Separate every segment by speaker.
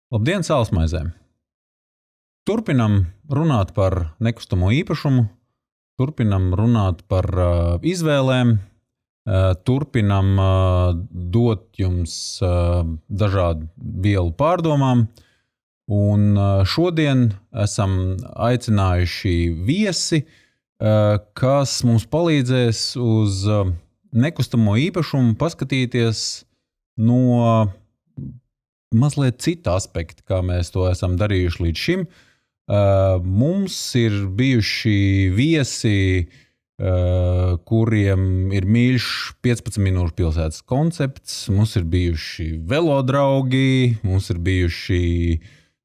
Speaker 1: Labdien, sālsmaizēm! Turpinam runāt par nekustamo īpašumu, turpinam runāt par izvēlēm, turpinam dot jums dažādu vielu pārdomām. Un šodien esam aicinājuši viesi, kas mums palīdzēs uz nekustamo īpašumu paskatīties no mazliet cita aspekta, kā mēs to esam darījuši līdz šim. Mums ir bijuši viesi, kuriem ir mīļš 15 minūšu pilsētas koncepts, mums ir bijuši velodraugi, mums ir bijuši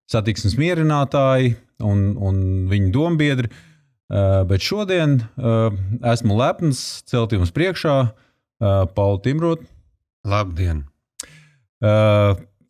Speaker 1: satiksmes mierinātāji un viņu dombiedri, bet šodien esmu lepns celt jums priekšā Paulu Timrotu.
Speaker 2: Labdien!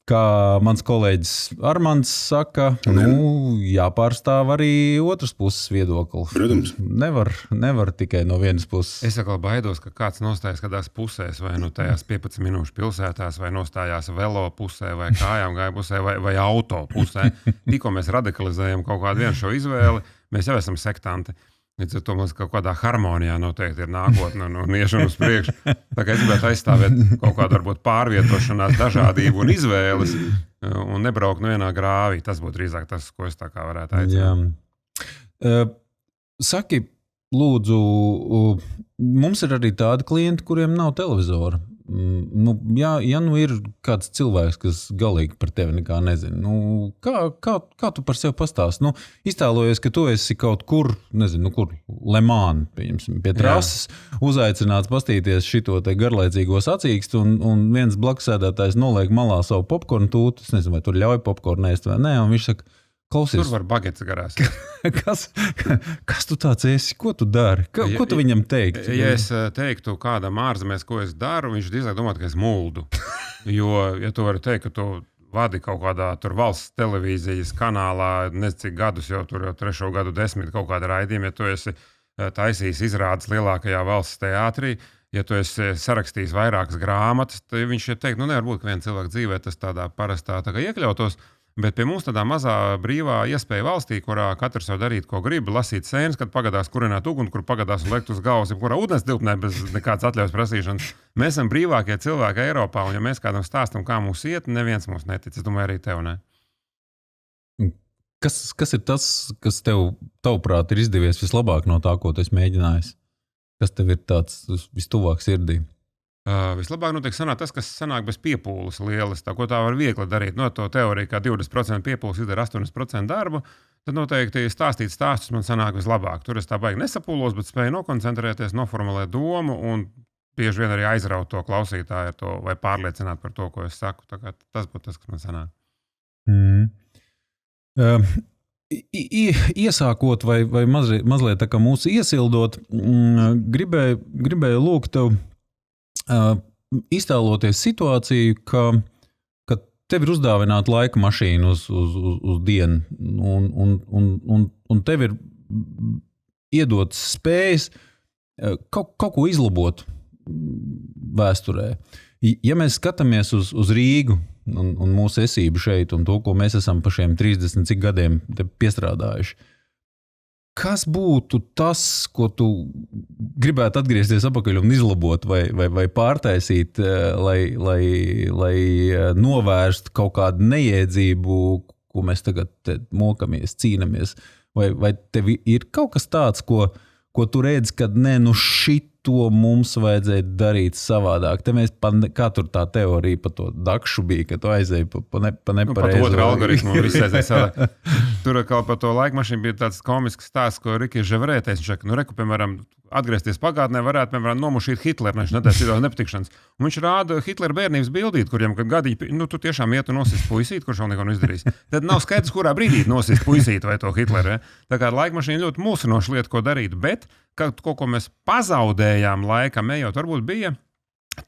Speaker 1: Kā mans kolēģis Armands saka, jāpārstāv arī otras puses viedokli.
Speaker 2: Protams.
Speaker 1: Nevar tikai no vienas puses.
Speaker 2: Es atkal baidos, ka kāds nostājas kādās pusēs, vai nu tajās 15 minūšu pilsētās, vai nostājās velo pusē, vai kājām gāja pusē, vai auto pusē. Tikko mēs radikalizējam kaut kādu vienu šo izvēli, mēs jau esam sektanti. Līdz ar to mums kaut kādā harmonijā noteikti ir nākotne un iešana uz priekšu. Tā kā es gribētu aizstāvēt kaut kādu varbūt pārvietošanās, dažādību un izvēles un nebraukt no vienā grāvī. Tas būtu drīzāk tas, ko es tā kā varētu aicināt.
Speaker 1: Saki, lūdzu, mums ir arī tādi klienti, kuriem nav televizora. Ja ir kāds cilvēks, kas galīgi par tevi nekā nezina, kā tu par sevi pastāsti? Iztēlojies, ka tu esi kaut kur, nezinu, kur Lemāni, pie trases, uzaicināts pastīties šito te garlaicīgo sacīkstu, un viens blakusēdētājs noliek malā savu popkornu tūtu, es nezinu, vai tur ļauj popkornu ēst vai nē, un viņš saka, klausies.
Speaker 2: Tur var bagets garās.
Speaker 1: Kas tu tāds esi? Ko tu dari? Ko tu viņam teikt?
Speaker 2: Ja es teiktu kādam ārzemēs, ko es daru, viņš drīzāk domāt, ka es muldu. Jo, ja tu vari teikt, ka tu vadi kaut kādā tur valsts televīzijas kanālā, nezinu cik gadus, jau tur jau 3. gadu 10 kaut kāda raidījuma, ja tu esi taisījis izrādes lielākajā valsts teātrī, ja tu esi sarakstījis vairākas grāmatas, tad viņš teikt, nevar būt, ka viena cilvēka dzīvē tas tādā parastā tā kā iekļautos. Bet pie mums tādā mazā brīvā iespēja valstī, kurā katrs var darīt, ko grib, lasīt sēnes, kad pagadās kurināt uguni, kur pagadās un lekt uz galvas, kurā ūdens tilpnē bez nekādas atļaujas prasīšanas. Mēs esam brīvākie cilvēki Eiropā, un ja mēs kādam stāstam, kā mūs iet, neviens mūs netic. Es domāju, arī tev ne.
Speaker 1: Kas ir tas, kas tev, tavuprāt, ir izdevies vislabāk no tā, ko tu esi mēģinājis? Kas tev ir tāds vistuvāk sirdī?
Speaker 2: Vislabāk notiek sanāk tas, kas sanāk bez piepūles lielas, tā ko tā var viegli darīt. No to teoriju, kā 20% piepūles izdara 80% darbu, tad noteikti stāstīt stāstus man sanāk vislabāk. Tur es tā baigi nesapūlos, bet spēju nokoncentrēties, noformulēt domu un bieži vien arī aizraut to klausītāju ar to vai pārliecināt par to, ko es saku. Tā kā tas būtu tas, kas man sanāk.
Speaker 1: Iesākot vai mazliet tā kā mūsu iesildot, gribēju lūgt tev iztēloties situāciju, ka tev ir uzdāvināta laika mašīna uz dienu un tev ir iedotas spējas kaut ko izlabot vēsturē. Ja mēs skatāmies uz Rīgu un mūsu esību šeit un to, ko mēs esam pa šiem 30 cik gadiem piestrādājuši, kas būtu tas, ko tu gribētu atgriezties apakaļ un izlabot vai pārtaisīt, lai novērstu kaut kādu neiedzību, ko mēs tagad mokamies, cīnamies? Vai tev ir kaut kas tāds, ko tu redzi, kad šito mums vajadzēja darīt savādāk? Te mēs, kā tur tā teorija pa to dakšu bija, ka tu aizēji pa nepareizo.
Speaker 2: Pa to otru algoritmu viss aizēja savādāk. Tur kā par to laikmašīnu bija tāds komisks stāsts, ko Riki Ževrē teica, viņš saka, reku, piemēram, atgriezties pagātnē varētu, piemēram, nomušīt Hitleru, viņš netēs citos nepatikšanas. Un viņš rāda Hitlera bērnības bildīt, kuriem, kad gadiņi, tu tiešām ietu nosist puisīt, kurš vēl neko izdarīs. Tad nav skaidrs, kurā brīdī nosist puisīt vai to Hitleru. Tā kā laikmašīna ļoti mulsinoša lieta, ko darīt, bet kaut ko mēs pazaudējām laikam, ejot, varbūt bija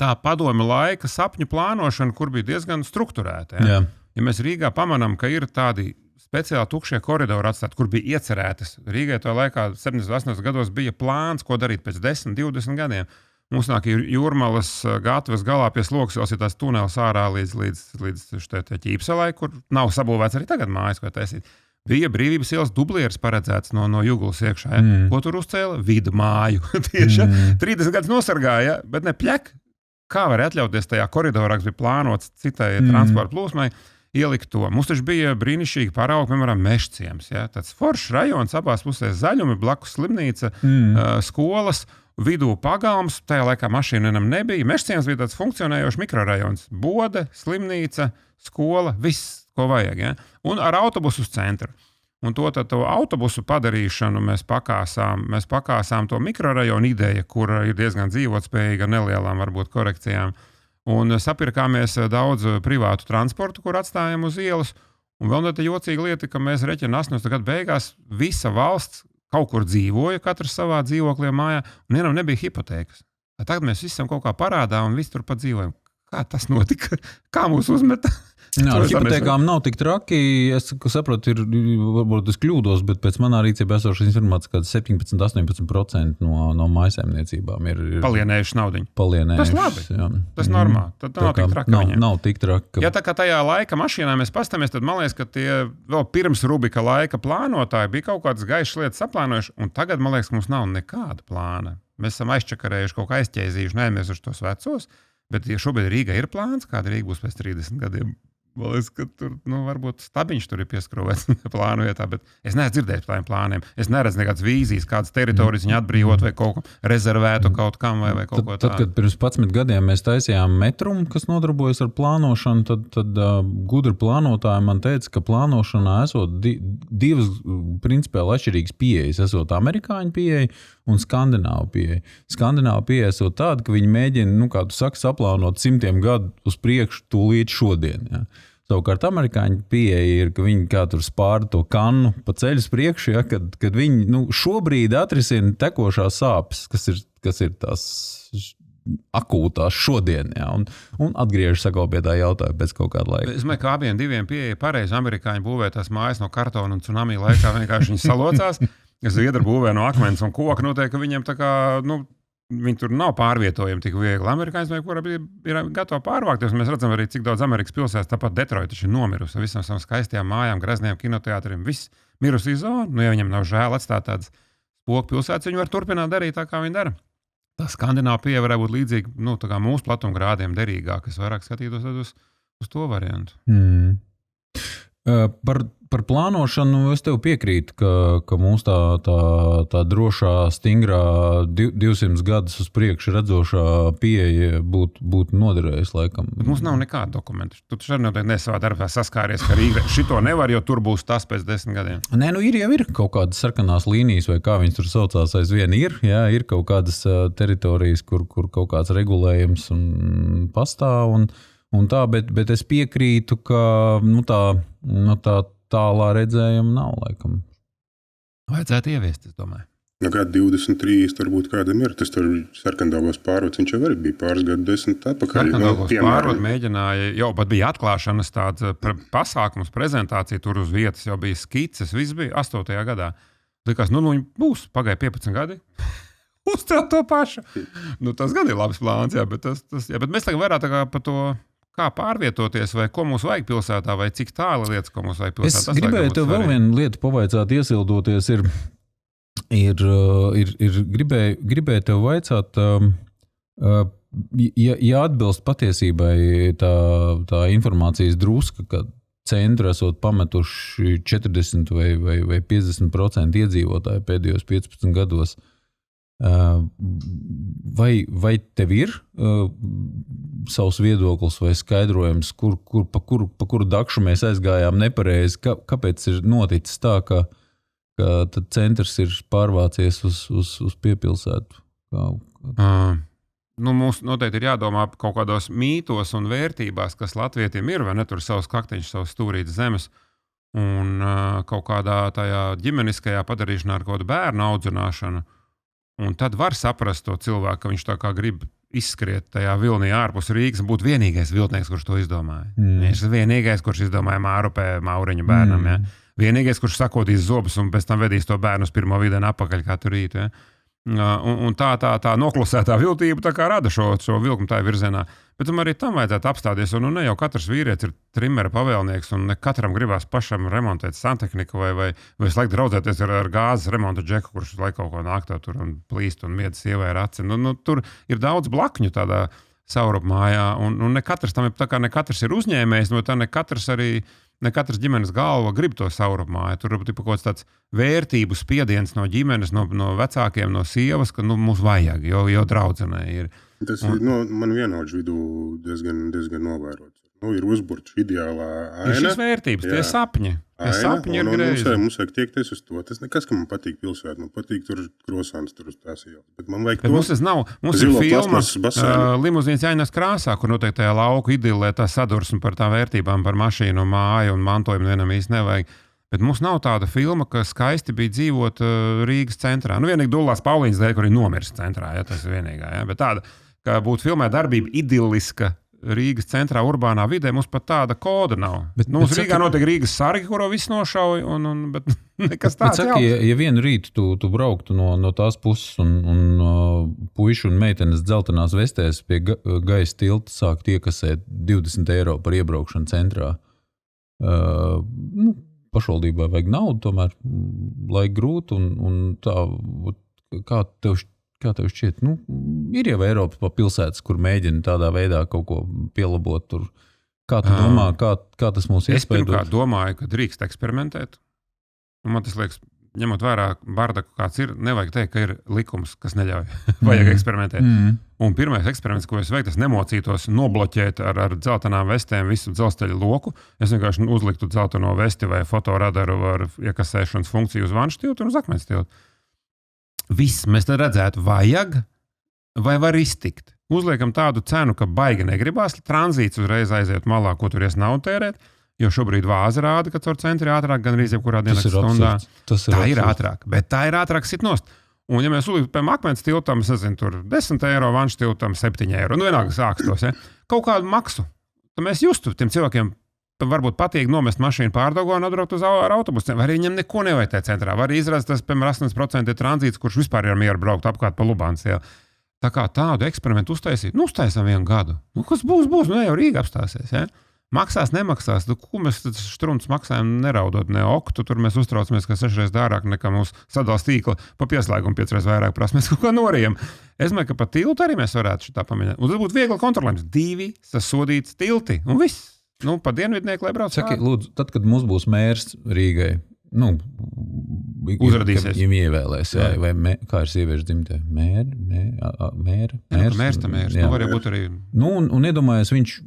Speaker 2: tā padomju laika sapņu plānošana, kur bija diezgan strukturēta. Ja mēs Rīgā pamanām, ka ir tādi speciāli tukšie koridori atstāt, kur bija iecerētas. Rīgai to laikā 70. 80. gados bija plāns, ko darīt pēc 10, 20 gadiem. Mums nāk Jūrmalas gatavas galā pie slogas ir tās tunelis ārā līdz Ķīpselai, kur nav sabūvēts arī tagad mājas, ko taisīt. Bija Brīvības ielas dublieris paredzēts no Juglas iekšā. Ja? Ko tur uzcēla? Vidu māju. Tieši 30 gadus nosargāja, bet ne pļek. Kā var atļauties tajā koridorā, kas bija plānots citai transporta plūsmai, ielikt to. Mums taču bija brīnišķīgi paraugi, piemēram, Mežciems. Ja? Tāds foršs rajons, abās pusēs zaļumi, blakus slimnīca, skolas, vidū pagalms, tajā laikā mašīna nebija. Mežciems bija tāds funkcionējošs mikrorajons. Bode, slimnīca, skola, viss, ko vajag. Ja? Un ar autobusu uz centru. Un to autobusu padarīšanu mēs pakāsām to mikrorajonu ideju, kur ir diezgan dzīvotspējīga ar nelielām varbūt korekcijām. Un sapirkāmies daudz privātu transportu, kur atstājam uz ielas. Un vēl tāda jocīga lieta, ka mēs reķinām 80. gadu beigās visa valsts kaut kur dzīvoja, katrs savā dzīvoklī mājā, un vienam nebija hipotēkas. Tagad mēs visam kaut kā parādā un visi turpat dzīvojam. Kā tas notika? Kā mūs uzmeta?
Speaker 1: Ar hipotēkām nav tik traki. Es saprotu, varbūt es kļūdos, bet pēc manā rīcībā esošas informācijas, ka 17–18% no mājsaimniecībām ir
Speaker 2: palienējuši naudiņu.
Speaker 1: Tas
Speaker 2: labi. Jā. Tas normāli. Tad nav tik traki.
Speaker 1: Nav tik traki.
Speaker 2: Ja tā kā tajā laika mašīnā mēs pastamies, tad man liekas, ka tie vēl pirms Rubika laika plānotāji bija kaut kādas gaišas lietas saplānojuši, un tagad man liekas, ka mums nav nekāda plāna. Mēs esam aizčakarējuši kaut kā aizķēzījuši, neaizmirsuši tos vecos, bet ja šobrīd Rīga ir plāns, kāda Rīga būs pēc 30 gadiem. Man liekas, ka tur, varbūt stabiņš tur ir pieskrūvēts plānu vietā, bet es neesmu dzirdējis par tādiem plāniem. Es neredzu nekādas vīzijas, kādas teritorijas viņa atbrīvot vai kaut ko rezervētu kaut kam vai kaut ko tādu.
Speaker 1: Tad, kad pirms 11 gadiem mēs taisījām metrumu, kas nodarbojas ar plānošanu, tad gudri plānotāji man teica, ka plānošanā esot divas principiāli atšķirīgas pieejas. Esot amerikāņu pieeja un skandināvu pieeja. Skandināvu pieeja esot tāda, ka viņi mēģina, kā tu saki, saplānot 100 gadu uz priekšu tūlīt šodien. Ja. Savukārt amerikāņu pieeja ir, ka viņi kā tur spāra to kannu pa ceļu priekšu, ja, kad viņi šobrīd atrisina tekošās sāpes, kas ir tās akūtās šodien, ja, un atgriežas sakot pie tā jautājuma pēc kaut kāda laika.
Speaker 2: Es domāju, ka abiem diviem pieeja pareizi. Amerikāņi būvē tās mājas no kartona un tsunami laikā vienkārši viņi salocās. Zviedri būvē no akmens un koka, noteikti, ka viņiem tā kā, viņi tur nav pārvietojami tik viegli. Amerikāņi, kura ir gatavi pārvākties. Mēs redzam arī, cik daudz Amerikas pilsētas, tāpat Detroit ir nomirusi ar visam savām skaistajām mājām, grazniem kinoteātriem. Viss mirusī zona. Ja viņam nav žēl atstāt tādas spoku pilsētas, viņi var turpināt darīt tā, kā viņi dara. Tā skandināva pieeja varētu būt līdzīga tā kā mūsu platumgrādiem derīgāk. Es vairāk skatītos uz to variantu.
Speaker 1: Par plānošanu es tev piekrītu, ka mums tā drošā, stingrā 200 gadus uz priekšu redzošā pieeja būtu noderējusi laikam.
Speaker 2: Bet mums nav nekāda dokumenta. Tu taču arī noteikti savā darbā saskāries, ka Rīga šito nevar, jo tur būs tas pēc 10 gadiem.
Speaker 1: Nē, ir kaut kādas sarkanās līnijas, vai kā viņas tur saucās, aizvien ir. Jā, ir kaut kādas teritorijas, kur kaut kāds regulējums un pastāv un tā, bet es piekrītu, ka tālā redzējuma nav, laikam.
Speaker 2: Vajadzētu ieviest, es domāju.
Speaker 3: Kādi 23 varbūt kādam ir, tas tur Sarkandāvos pārvads, viņš jau arī bija pāris gadu 10 atpakaļ.
Speaker 2: Sarkandāvos pārvad mēģināja, jau pat bija atklāšanas tāds pasākums, prezentācija tur uz vietas, jau bija skices, viss bija 8. gadā. Likās, viņi būs, pagāja 15 gadi. Uzcelt to pašu. Tas gan ir labs plāns, jā, bet mēs tagad vairāk tā kā par to, kā pārvietoties, vai ko mums vajag pilsētā, vai cik tāla lietas, ko mums vajag pilsētā.
Speaker 1: Es gribēju tev vēl vienu lietu pavaicāt, iesildoties, gribēju tev vaicāt, ja atbilst patiesībai tā informācijas druska, ka centru esot pametuši 40 vai 50% iedzīvotāji pēdējos 15 gados, vai tev ir savs viedoklis vai skaidrojums, pa kuru dakšu mēs aizgājām nepareizi? Kāpēc ir noticis tā, ka tad centrs ir pārvācies uz piepilsētu?
Speaker 2: Mums noteikti ir jādomā kaut kādos mītos un vērtībās, kas latvietim ir, vai ne, tur savs kakteņš, savs stūrītas zemes, un kaut kādā tajā ģimeniskajā padarīšanā ar kaut kādu bērnu audzināšanu. Un tad var saprast to cilvēku, ka viņš tā kā grib izskriet tajā vilnī ārpus Rīgas un būt vienīgais viltnieks, kurš to izdomāja. Viņš ir vienīgais, kurš izdomāja Mārupē Mauriņu bērnam. Ja? Vienīgais, kurš sakodīs zobus un pēc tam vedīs to bērnu uz pirmo videni apakaļ katru rītu. Ja? Un tā noklusētā viltība tā kā rada šo vilkumu tā virzienā. Bet arī tam vajadzētu apstāties. Un ne jau katrs vīrietis ir trimera pavēlnieks, un ne katram gribās pašam remontēt santehniku vai laiku draudzēties ar gāzes remonta džeku, kurš laiku kaut ko nāk tur un plīst un miedz sievai ar aci. Tur ir daudz blakņu tādā saurupmājā, un ne katrs tam ir, tā kā ne katrs ir uzņēmējs, no tā ne katrs ģimenes galva grib to saurupmāju. Tur ir kaut kāds tāds vērtību spiediens no ģimenes, no vecākiem, no sievas, ka mums vajag, jo draudzenē ir.
Speaker 3: Tas ir man vienaudžu vidū diezgan novērots. Ir uzburts ideālā aina.
Speaker 2: Ir šis vērtības, tie sapņi. Tie sapņi ir greizi.
Speaker 3: Mums vajag tiekties uz to. Tas nekas, ka man patīk pilsēta. Man patīk tur krosāns, tur uz tās ielas. Bet man vajag
Speaker 2: to. Mums ir filma Limuzīnas Jāņas krāsā, kur noteikti tajā lauku idillē tā sadursme par tām vērtībām, par mašīnu, māju un mantojumu vienam īsti nevajag. Bet mums nav tāda filma, ka skaisti bija dzīvot Rīgas centrā. Vienīgi Dullās Pauliņas dēļ, kur ir nomirst centrā. Tas ir vienīgā. Bet tāda, ka būtu filmē darbība idilliska Rīgas centrā, urbānā vidē, mums pat tāda koda nav. Mums Rīgā notiek Rīgas sargi, kuro viss nošauj, bet nekas tāds
Speaker 1: jauks. Ja vienu rītu tu brauktu no tās puses un puiši un meitenes dzeltenās vestēs pie gaisa tilta sākt iekasēt 20 eiro par iebraukšanu centrā, pašvaldībā vajag naudu, tomēr laika grūti un tā, kā tev šķiet? Ir jau Eiropas pa pilsētas, kur mēģina tādā veidā kaut ko pielabot tur. Kā tu domā, kā tas mūs iespēdot?
Speaker 2: Es pirmkārt domāju, ka drīkst eksperimentēt. Man tas liekas, ņemot vērā bardaku, kāds ir, nevajag teikt, ka ir likums, kas neļauj. Vajag eksperimentēt. Un pirmais eksperiments, ko es veiktu, es nemocītos nobloķēt ar dzeltenām vestēm visu dzelzceļa loku. Es vienkārši uzliktu dzelteno vesti vai fotoradaru ar iekasēšanas funkciju uz vanšu tiltu un uz akmens tiltu. Viss mēs tad redzētu, vajag vai var iztikt. Uzliekam tādu cenu, ka baigi negribās, tranzīts uzreiz aiziet malā, ko tur naudu tērēt, jo šobrīd vāze rāda, ka caur centri ātrāk, gan arī jebkurā dienas stundā. Tā ir ātrāk, bet tā ir ātrāk sit nost. Un ja mēs uzliktu pie akmens tiltam, es nezinu, tur 10 eiro, vanšu tiltam 7 eiro, vienalga sākstos, kaut kādu maksu, tad mēs justu tiem cilvēkiem, varbūt patīk nomest mašīnu pārdaugā un atbraukt ar autobusiem, vai arī viņam neko nevajag tajā centrā. Var arī izrādīt, tas, piemēram, 80% ir tranzīts, kurš vispār ir mieru braukt apkārt pa Lubāns. Tā kā tādu eksperimentu uztaisīt, uztaisam 1 gadu. Kas būs, jau Rīga apstāsies. Maksās, nemaksās. Ko mēs štrunus maksājam neraudot, ne oktu, tur mēs uztraucamies, ka 6 reizes dārāk nekā mūsu sadals tīkla pa pieslēgumu 5 reizes vairāk prasa. Mēs kaut kā norijam. Es domāju, ka pa tiltu arī mēs varētu šitā pamēģināt. Un tas būtu viegli kontrolējams. 2 sasodīts tilti un viss. Pa dienvidnieku, lai brauc.
Speaker 1: Saki, lūdzu, tad, kad mums būs mērs Rīgai,
Speaker 2: uzradīsies.
Speaker 1: Viņam ievēlēs, vai kā ir sieviešu dzimtē? Mēra?
Speaker 2: Mērs. Var būt arī.
Speaker 1: Un iedomājies, viņš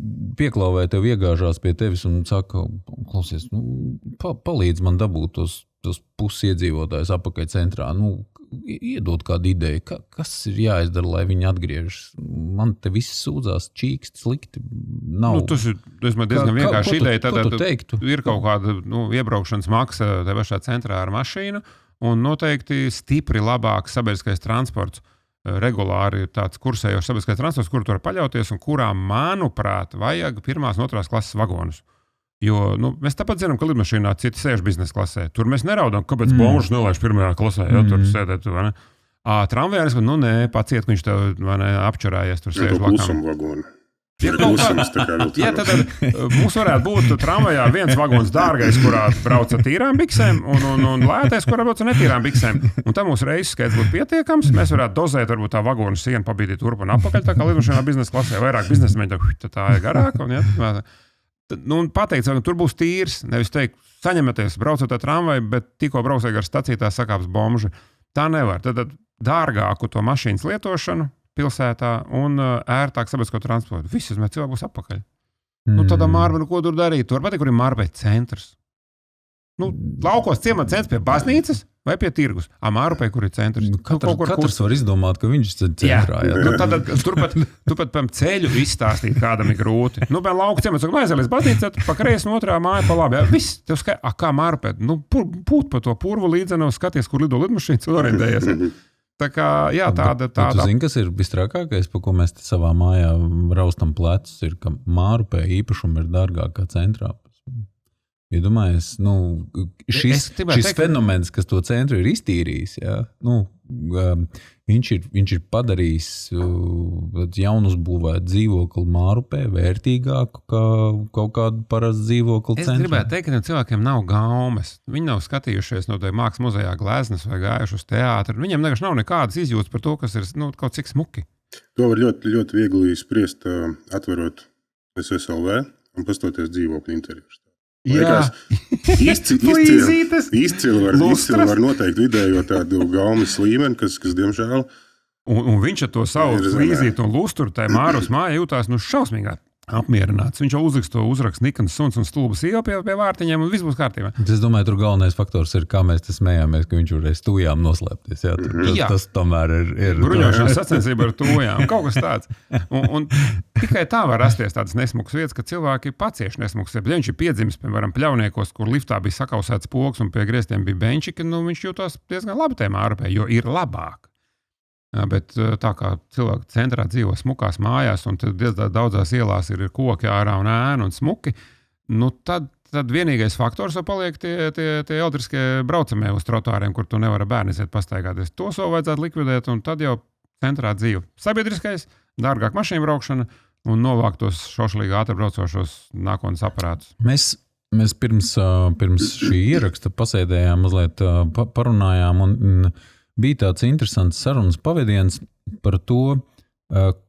Speaker 1: pieklauvē tev, iegāžās pie tevis un saka, klausies, palīdz man dabūt tos pusiedzīvotājus apakaļ centrā. Iedod kādu ideju, kas ir jāizdara, lai viņi atgriežas. Man te viss sūdzās, čīkst, slikti. Nav.
Speaker 2: Tas ir diezgan vienkārši ideja.
Speaker 1: Tad
Speaker 2: ir kaut kāda iebraukšanas maksa te pašā centrā ar mašīnu, un noteikti stipri labāks sabiedriskais transports. Regulāri ir tāds kursējošs sabiedriskais transports, kuru tu var paļauties, un kurā, manuprāt, vajag 1. un 2. klases vagonus. Jo mēs tāpat zinām, ka lidmašīnā citi sēž biznesa klasē. Tur mēs neraudām, kāpēc bomžus nelaiž 1. klasē. Tur sēdēt, vai ne? Tramvajā, nē, paciet, ka viņš tev apčurājies, tur sēž
Speaker 3: lakām.
Speaker 2: Tad mums varētu būt tramvajā viens vagons dārgais, kurā brauc ar tīrām biksēm, un lētais, kurā brauc ar netīrām biksēm. Un tam mūsu reizes skaits būtu pietiekams. Mēs varētu dozēt, varbūt tā vagonu sienu pabīdīt turp un apakaļ, tā kā lidmašīnā biznesa klasē vairāk biznesmeņi, tā ir garāka. Un pateikt, ka tur būs tīrs, nevis teikt, saņematies, braucot ar tramvaju, bet tikko braucot ar staciju, tā sakāps bomži. Tā nevar. Tad dārgāku to mašīnas lietošanu pilsētā un ērtāk sabiedrisko transportu. Visi cilvēki būs apakaļ. Tādā Mārba, ko tur darīt? Tur patīk, kur ir Mārbai centrs. Laukos ciemata centrs pie baznīcas vai pie tirgus. Mārupē, kur ir centrs.
Speaker 1: Katrs var izdomāt, ka viņš ir centrā.
Speaker 2: Turpat pēc ceļu izstāstīt, kādam ir grūti. Lauku ciemats, saka, aizies līdz baznīcai, pa kreisi un otrā māja pa labi. Viss, tev kā Mārupē. Pūt pa to purvu līdzenu, skaties, kur lido lidmašīnas un orientējies. Tā kā, tāda.
Speaker 1: Tu zini, kas ir visstrakākais, pa ko mēs savā mājā raustam plecus, ir, ka Mārupē īpašumi ir dārgāk kā centrā. Iedomājies, šis fenomens, kas to centru ir iztīrījis, viņš ir padarījis jaunu uzbūvētu dzīvokli Mārupē vērtīgāku kā kaut kādu parastu dzīvokli centrā.
Speaker 2: Es gribētu teikt, ka tiem cilvēkiem nav gaumes. Viņi nav skatījušies no te mākslas muzejā gleznas vai gājuši uz teātru. Viņiem vienkārši nav nekādas izjūtas par to, kas ir kaut cik smuki.
Speaker 3: To var ļoti, ļoti viegli spriest, atverot SSLV un pastoties dzīvokļu interjerus. Izcili var noteikt vidējo tādu gaumes līmeni, kas diemžēl...
Speaker 2: Un viņš ar to savu flīzītu un lusturu tajā Mārus mājā jūtās šausmīgāk apmierināts. Viņš jau uzliks to uzrakstu Nikans suns un stulbas iela pie vārtiņiem un viss būs kārtībā.
Speaker 1: Es domāju, tur galvenais faktors ir, kā mēs te smējāmies, ka viņš varēs tujām noslēpties. Tas tomēr ir...
Speaker 2: Bruņošanas sacensība ar tujām, kaut kas tāds. Un tikai tā var rasties tādas nesmukas vietas, ka cilvēki pacieši nesmukas. Ja viņš ir piedzimis, piemēram, Pļauniekos, kur liftā bija sakausēts poks un pie griestiem bija benčiki, viņš jūtās diezgan labi tajā Mārupē, jo ir labāk. Bet tā kā cilvēki centrā dzīvo smukās mājās un diezgan daudzās ielās ir koki ārā un ēnu un smuki, tad vienīgais faktors paliek tie elektriskie braucamie uz trotuāriem, kur tu nevari bērni iet pastaigāties. To savu vajadzētu likvidēt un tad jau centrā dzīvo sabiedriskais, dārgāk mašīnu braukšana un novākt tos šošlīgi ātrbraucošos nākotnes aparātus.
Speaker 1: Mēs pirms šī ieraksta pasēdējām, mazliet parunājām un bija tāds interesants sarunas pavadiens par to,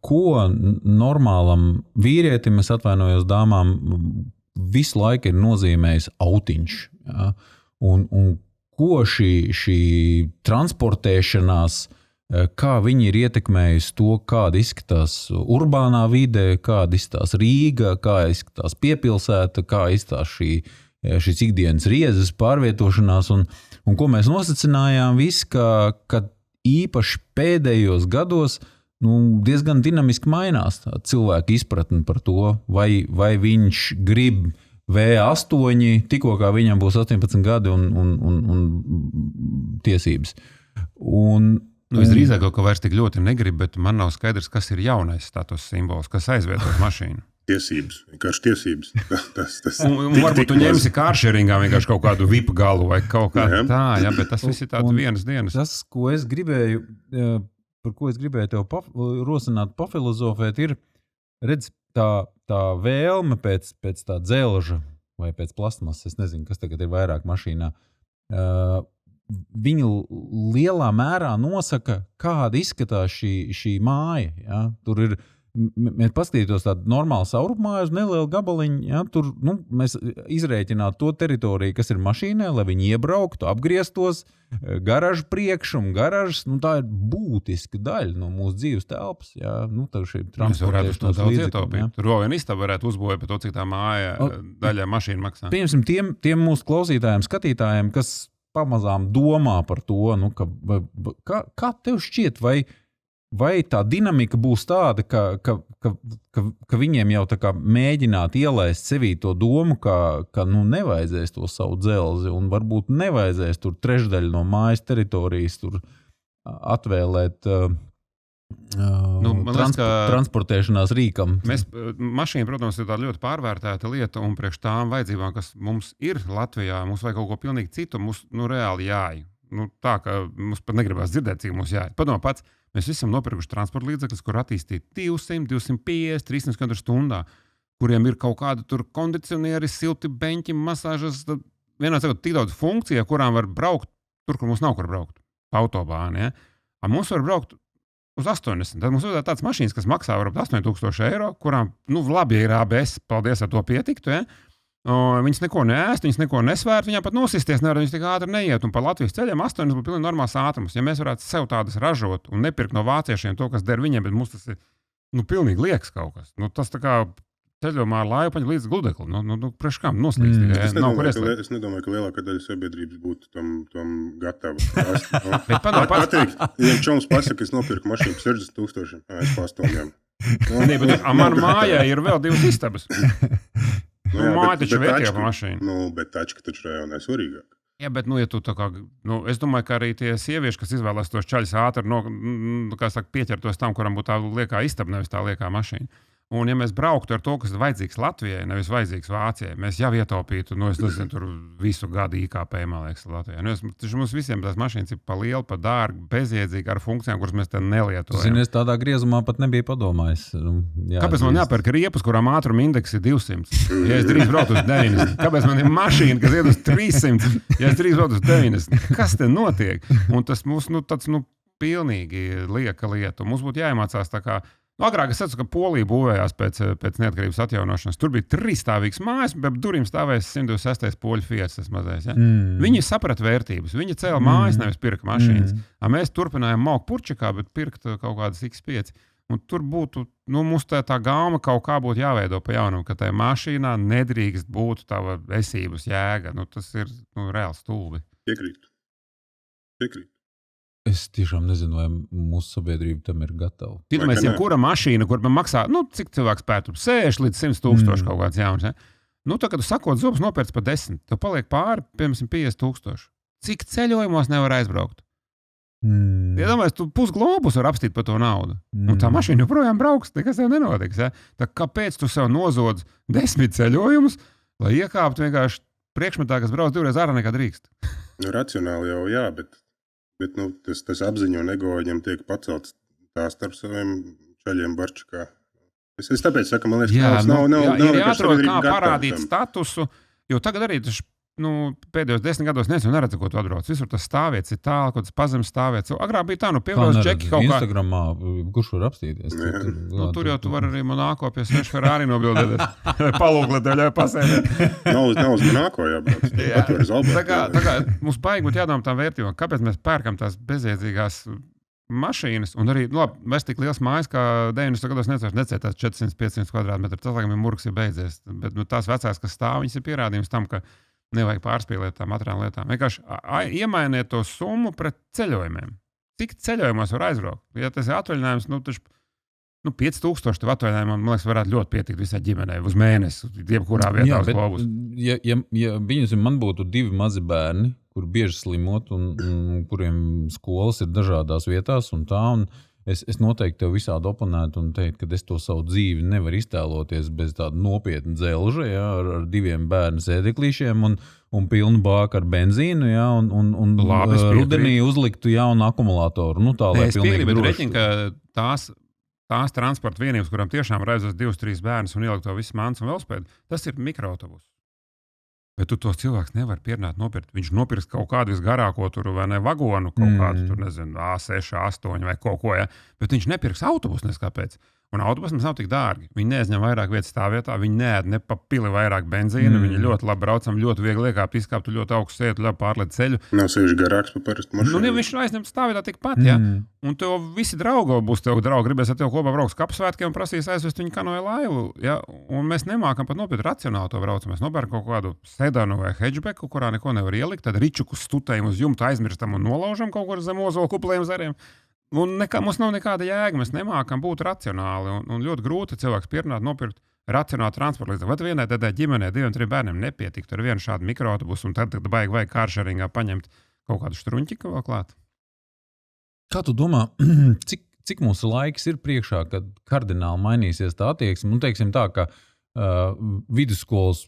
Speaker 1: ko normālam vīrietim, es atvainojos dāmām, visu laiku ir nozīmējis autiņš. Ja? Un ko šī transportēšanās, kā viņi ir ietekmējusi to, kāda izskatās urbānā vidē, kāda izskatās Rīga, kā izskatās piepilsēta, kā izskatās šis ikdienas riezes pārvietošanās un ko mēs nosacinājām visi, ka īpaši pēdējos gados diezgan dinamiski mainās tā cilvēka izpratne par to, vai viņš grib V8, tikko kā viņam būs 18 gadi un tiesības.
Speaker 2: Visdrīzāk, ka vairs tik ļoti negrib, bet man nav skaidrs, kas ir jaunais status simbols, kas aizvietos mašīnu.
Speaker 3: Tiesības, vienkārši tiesības.
Speaker 2: Un varbūt tu ņemsi kāršeringā vienkārši kaut kādu vipu galu vai kaut kā tā, bet tas viss ir tāda vienas dienas.
Speaker 1: Tas, par ko es gribēju tev rosināt, pafilozofēt, ir, redz, tā vēlme pēc tā dzelža vai pēc plastmasas, es nezinu, kas tagad ir vairāk mašīnā, viņi lielā mērā nosaka, kāda izskatās šī māja. Ja? Tur ir mēs paskatītos tādu normālu saurupmāju uz nelielu gabaliņu, ja, tur mēs izrēķinātu to teritoriju, kas ir mašīnai, lai viņi iebrauktu, apgrieztos, garažu priekšu un garažas, tā ir būtiska daļa no mūsu dzīves telpas. Ja,
Speaker 2: mēs varētu uz to daudz ietaupīt. Ja. Tur vēl vien istaba varētu uzbūvēt par to, cik tā māja daļā mašīna maksā.
Speaker 1: Piemēram, tiem mūsu klausītājiem, skatītājiem, kas pamazām domā par to, kā tev šķiet, vai tā dinamika būs tāda, ka viņiem jau tā kā mēģināt ielaist sevī to domu, ka nevajadzēs to savu dzelzi un varbūt nevajadzēs tur trešdaļu no mājas teritorijas tur atvēlēt transportēšanās rīkam.
Speaker 2: Mašīna, protams, ir tāda ļoti pārvērtēta lieta un priekš tām vajadzībām, kas mums ir Latvijā, mums vajag kaut ko pilnīgi citu, mums reāli jāj. Tā, ka mums pat negribās dzirdēt, cik mums jāj. Padomā pats, mēs visi esam nopirkuši transporta līdzekļus, kur attīstīt 200, 250, 300 km/h, kuriem ir kaut kāda tur kondicionieri, silti beņķi, masāžas, vienā sakot, tik daudz funkciju, kurām var braukt tur, kur mums nav kur braukt. Autobāni, ja? Mums var braukt uz 80. Tad mums ir tāds mašīnas, kas maksā varbūt 8000 eiro, kurām, labi, ja ir ABS, paldies, ar to pietiktu, ja? Viņas neko neēst, viņas neko nesvērt, viņām pat nosisties nevar, viņas tik ātri neiet. Un pa Latvijas ceļiem 8 būtu pilnīgi normāls ātrums. Ja mēs varētu sev tādas ražot un nepirkt no vāciešiem to, kas der viņiem, bet mums tas ir pilnīgi liekas kaut kas. Tas tā kā ceļojumā ar laipaņu līdz gludekli. Priekš kam noslīgs tikai.
Speaker 3: Es nedomāju, ka lielākā daļa sabiedrības būtu tam gatava.
Speaker 2: Bet pateikt,
Speaker 3: ja čoms pasaka, es nopirku mašīnu 60 000, es pastomjām.
Speaker 2: Man mājā ir vēl 2 istabas. Māja taču vietījā pa mašīnu.
Speaker 3: Bet tačka taču rajonā ir svarīgāk.
Speaker 2: Jā, bet, ja tu tā kā, es domāju, ka arī tie sievieši, kas izvēlās tos čaļus ātri, pieķertos tam, kuram būtu tā liekā istaba, nevis tā liekā mašīna. Un, ja mēs brauktu ar to, kas ir vajadzīgs Latvijai, nevis vajadzīgs Vācijai, mēs jau ietaupītu, es nezinu, tur visu gadu IKP, man liekas, Latvijā. Mums visiem tās mašīnas ir pa lielu, pa dārgu, bezjēdzīgi ar funkcijām, kuras mēs te nelietojam.
Speaker 1: Zini, es tādā griezumā pat nebiju padomājis.
Speaker 2: Kāpēc man jāpērk riepas, kurām ātruma indeks ir 200? Ja es drīz braucu uz 90. Kāpēc man ir mašīna, kas iet uz 300? Ja es drīz braucu uz 90. Kas te notiek? Un tas mums, tāds, pilnīgi lieka lieta. Mums būtu jāiemācās tā kā. Agrāk es teicu, ka Polija būvējās pēc neatkarības atjaunošanas. Tur bija 3-stāvīgs mājas, bet durvīm stāvēja 126. poļu Fiats, tas mazais. Ja? Viņi saprata vērtības. Viņi cēla mājas, nevis pirka mašīnas. Mēs turpinājām maukt Purčikā, bet pirkt kaut kādas X5. Un tur būtu, mums tā gāma kaut kā būtu jāveido pa jaunam, ka tajā mašīnā nedrīkst būt tava esības jēga. Tas ir reāli stulbi.
Speaker 3: Piekrīt.
Speaker 1: Es tiešām nezinu, vai mūsu sabiedrība tam ir gatava.
Speaker 2: Mēs jebkura mašīna, kur man maksā, cik cilvēks pērtu, 60 līdz 100 tūkstoši kaut kāds jauns. Ja? Tā, kad tu sakot zobus nopērts par 10, tev paliek pāri, piemēram, 50 tūkstoši. Cik ceļojumos nevar aizbraukt? Iedomājies, tu pusglobus var apstīt par to naudu. Un tā mašīna joprojām brauks, nekas tev nenotiks. Ja? Tā kāpēc tu sev nozodz 10 ceļojumus, lai iekāptu vienkārši priekšmetā, kas brauc divreiz ārā nekā drīkst?
Speaker 3: Racionāli jau jā, bet tas apziņa un ego viņam tiek pacelts tā starp saviem čaļiem Barčikā. Es tāpēc saku, man liekas, nav
Speaker 2: jāatrod, kā parādīt statusu, jo tagad arī pēdējos 10 gados neredzu, ko tu atbrauc. Visur tas stāvietis ir tālu, kaut kas pazems stāvietis. Agrāk bija tā, pievilks džeki kaut kā.
Speaker 1: Instagramā, kurš var apstīties?
Speaker 2: Tur jau tu var arī Monako pie svešu Ferrari nobildēt. Palūglēt, tev ļauj pasēdēt.
Speaker 3: Nav uz Monako jābrauc.
Speaker 2: Tā kā mums baigi būtu jādomā tām vērtībām. Kāpēc mēs pērkam tās bezjēdzīgās mašīnas? Un arī, mēs tik liels mājas, kā 90 gados necētās 400-500 kvadrātmetru. Tas, laikam, murgs ir beidzies. Bet tās vecās, kas stāv, viņas ir pierādījums tam, ka nevajag pārspīlēt tām materiālām lietām. Vienkārši iemainiet to summu pret ceļojumiem. Cik ceļojumos var aizbraukt? Ja tas ir atvaļinājums, 5000 tev atvaļinājumam, man liekas, varētu ļoti pietikt visai ģimenei uz mēnesi, jebkurā vietā uz globus.
Speaker 1: Ja man būtu 2 mazi bērni, kur bieži slimot un kuriem skolas ir dažādās vietās un tā, un es noteikti tev visādi oponētu un teiktu, ka es to savu dzīvi nevaru iztēloties bez tāda nopietna dzelža, ja, ar 2 bērnu sēdeklīšiem un pilnu bāku ar benzīnu, ja, un rudenī uzliktu jaunu akumulātoru. Tā, lai pilnīgi
Speaker 2: droši. Bet reķin, ka tās transporta vienības, kurām tiešām var aizvest 2-3 bērnus un ielikt to visu mantas un velospēdu, tas ir mikroautobus. Bet tu tos cilvēks nevar pierunāt nopirkt. Viņš nopirks kaut kādu visgarāko tur, vai ne, vagonu, kaut kādu tur, nezinu, A6, A8 vai kaut ko, ja. Bet viņš nepirks autobusu, kāpēc. Un autobusi mums nav tik dārgi. Viņi neaizņem vairāk vietas stāvvietā, viņi neēd ne pa pili vairāk benzīna, viņi ļoti labi braucam, ļoti viegli iekāpt, izkāpt, ļoti augstu sēdu, labi pārlēt ceļu.
Speaker 3: Nav sevišķi garāks par parastu mašīnu.
Speaker 2: Viņš aizņem stāvvietā tikpat, ja. Un tev visi draugi būs tev draugi, gribēs ar tev kopā brauks kapsvētkiem un prasīs aizvest viņu kanoja laivu, ja. Un mēs nemākam pat nopirkt racionāli to braucu. Mēs nopērkam kaut kādu sedanu vai hedžbeku, kurā neko nevar ielikt, tad ričukus stutējam uz jumta, aizmirstam un nolaužam kaut kur zem ozola kupliem zariem. Un mums nav nekāda jēga, mēs nemākam būt racionāli un ļoti grūti cilvēks pierunāt nopirkt racionālu transporta līdzekli. Vai vienai tādai ģimenei 2-3 bērniem nepietiktu ar vienu šādu mikroautobusu un tad vajag kāršaringā paņemt kaut kādu štruņķiku vēl klāt?
Speaker 1: Kā tu domā, cik mūsu laiks ir priekšā, kad kardināli mainīsies tā attieksme? Teiksim tā, ka vidusskolas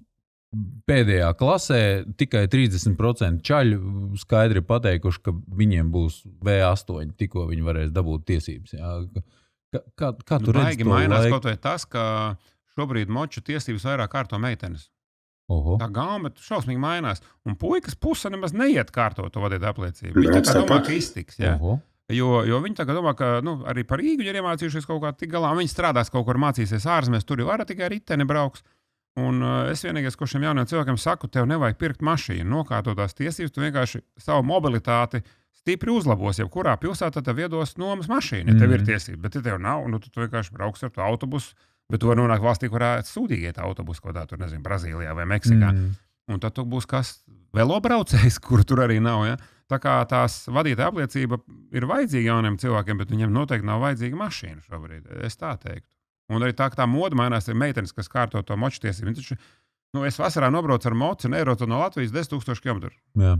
Speaker 1: pēdējā klasē tikai 30% čaļu skaidri pateikuši, ka viņiem būs V8, tikko viņi varēs dabūt tiesības. Jā. Kā tu redzi to
Speaker 2: mainās
Speaker 1: laiku?
Speaker 2: Kaut vai tas, ka šobrīd moču tiesības vairāk kārto meitenes.
Speaker 1: Oho.
Speaker 2: Tā gauma šausmīgi mainās. Un puikas puse nemaz neiet kārtot to vadīt apliecību. Viņi tā kā domā, ka iztiks. Jā. Jo viņi tagad domā, ka arī par Rīgu ir iemācījušies kaut kā tik galā. Viņi strādās kaut kur mācīsies ārzemēs, tur jau var tikai riteni brauks. Un es vienīgais, ko šiem jauniem cilvēkiem saku, tev nevajag pirkt mašīnu, nokārtot tās tiesības, tu vienkārši savu mobilitāti stipri uzlabos. Jebkurā pilsētā tev iedos nomas mašīnu, ja tev ir tiesības, bet ja tev nav, tu vienkārši brauks ar to autobusu, bet tu vari nonākt valstī, kurā sūdīgi iet autobusu, kaut kā tur, nezinu, Brazīlijā vai Meksikā. Un tad tu būs kas velobraucējs, kur tur arī nav, ja? Tā kā tās vadītāja apliecība ir vajadzīga jauniem cilvēkiem, bet viņiem noteikti nav vajadzīga mašīna šobrīd, es tā teiktu. Un arī tā moda mainās, ir meitenes, kas kārto to moču tiesību. Viņi taču Es vasarā nobraucu ar mocu un ierocu no Latvijas 10,000 km.
Speaker 1: Jā.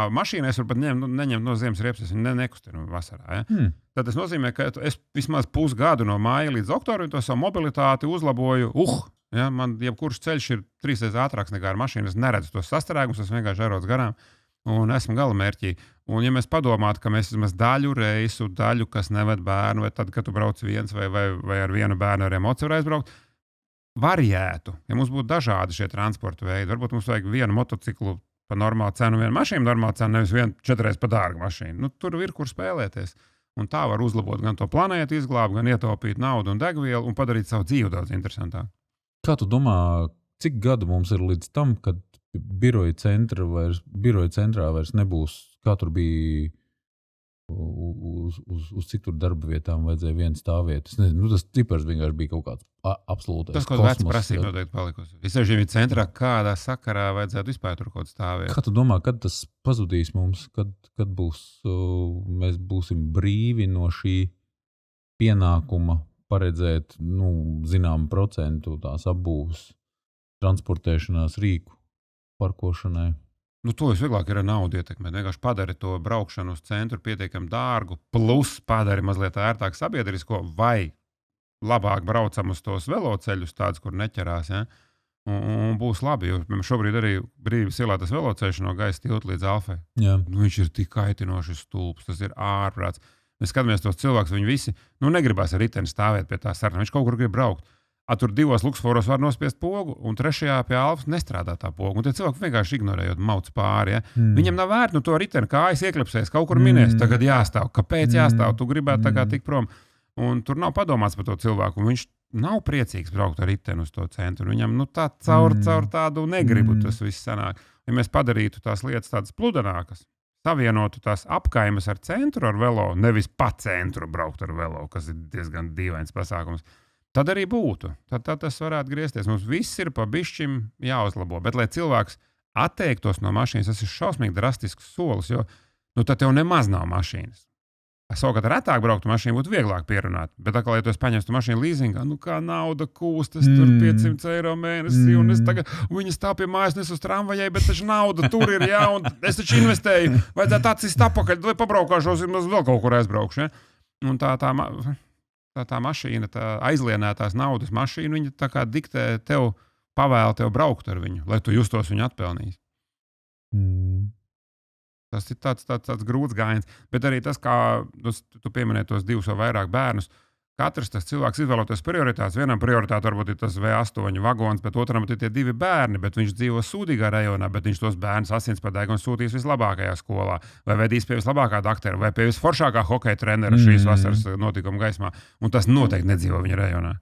Speaker 2: Mašīnā es varu pat neņemt no ziemas riepas, es nekustinu vasarā. Ja? Tad tas nozīmē, ka es vismaz pusgadu no māja līdz oktobrim to savu mobilitāti uzlaboju. Ja? Man jebkurš ceļš ir 3 reizes ātrāks nekā ar mašīnu. Es neredzu tos sastrēgumus, es vienkārši ierocu garām un esmu galamērķī. Un ja mēs padomātu, ka mēs vismaz daļu reisu, kas neved bērnu, vai tad, kad tu brauc viens vai ar vienu bērnu ar emociju var aizbraukt, variētu, ja mums būtu dažādi šie transporta veidi. Varbūt mums vajag vienu motociklu par normālu cenu, vienu mašīnu normālu cenu, nevis vienu 4 reizes par dārgu mašīnu. Tur ir kur spēlēties. Un tā var uzlabot gan to planētu izglābt, gan ietaupīt naudu un degvielu un padarīt savu dzīvi daudz interesantāku.
Speaker 1: Kā tu domā, cik gadu mums ir līdz tam, kad biroja centrā vairs nebūs, kā tur bija uz cik tur darba vietām vajadzēja vienu stāvvietu. Es nezinu, tas cipars vienkārši bija kaut kāds absolūtais
Speaker 2: kosmos. Tas, ko vecs prasība noteikti palikusi. Visai šī centrā, kādā sakarā vajadzētu vispār tur kaut stāvēt.
Speaker 1: Kā tu domā, kad tas pazudīs mums, kad mēs būsim brīvi no šī pienākuma paredzēt, zinām procentu tās apbūves transportēšanās rīku parkošanai?
Speaker 2: To visvieglāk ir ar naudu ietekmēt. Vienkārši padari to braukšanu uz centru pietiekami dārgu, plus padari mazliet ērtāk sabiedrisko, vai labāk braucam uz tos veloceļus, tādus, kur neķerās. Ja? Un būs labi, jo šobrīd arī Brīvības ielā tas veloceļš no Gaisa tilta līdz Alfai. Viņš ir tik kaitinoši stulbs, tas ir ārprāts. Mēs skatāmies tos cilvēkus, viņi visi, negribās ar riteni stāvēt pie tā saruna. Viņš kaut kur grib braukt. Tur 2 Luksusforos var nospiest pogu, un 3. pie Alfas nestrādā tā poga. Un tie cilvēki vienkārši ignorējot mauc pāri. Ja? Viņam nav vērts, to riteni kājas ieklepsēs, kaut kur minēs, tagad jāstāv. Kāpēc jāstāv? Tu gribētu tagad tikt prom. Un tur nav padomāts par to cilvēku. Un viņš nav priecīgs braukt ar riteni uz to centru. Viņam tā caur tādu negribu tas viss sanāk. Ja mēs padarītu tās lietas tādas pludenākas, savienotu tās apkaimes ar centru, ar velo, nevis pa centru braukt ar velo, kas ir diezgan dīvains pasākums, tad arī būtu. Tad tas varētu griezties. Mums viss ir pa bišķim jāuzlabo. Bet, lai cilvēks atteiktos no mašīnas, tas ir šausmīgi drastisks solis, jo tad tev nemaz nav mašīnas. Savukārt, retāk brauktu mašīnu būtu vieglāk pierunāt. Bet, lai tu paņemtu mašīnu līzingā, kā nauda kūstas, tur 500 eiro mēnesī, un es tagad, viņi stāv pie mājas, nes uz tramvajai, bet taču nauda tur ir, jā, un es taču investēju, vajadzētu atsist apakaļ, vai pabraukāšos, vēl kaut kur aizbraukšu. Ja? Un tā mašīna, tā aizlienētās naudas mašīna, viņa tā kā diktē tev, pavēl tev braukt ar viņu, lai tu justos viņu atpelnījis. Tas ir tāds grūts gājiens. Bet arī tas, kā tu pieminēji tos 2 vai vairāk bērnus, katrs tas cilvēks izvēloties prioritātes. Vienam prioritāte varbūt ir tas V8 vagons, bet otram ir tie 2 bērni, bet viņš dzīvo sūdīgā rajonā, bet viņš tos bērnus asinspadēgi un sūtīs vislabākajā skolā, vai vedīs pie vislabākā daktera, vai pie visforšākā hokeja trenera šīs vasaras notikuma gaismā. Un tas noteikti nedzīvo viņa rajonā.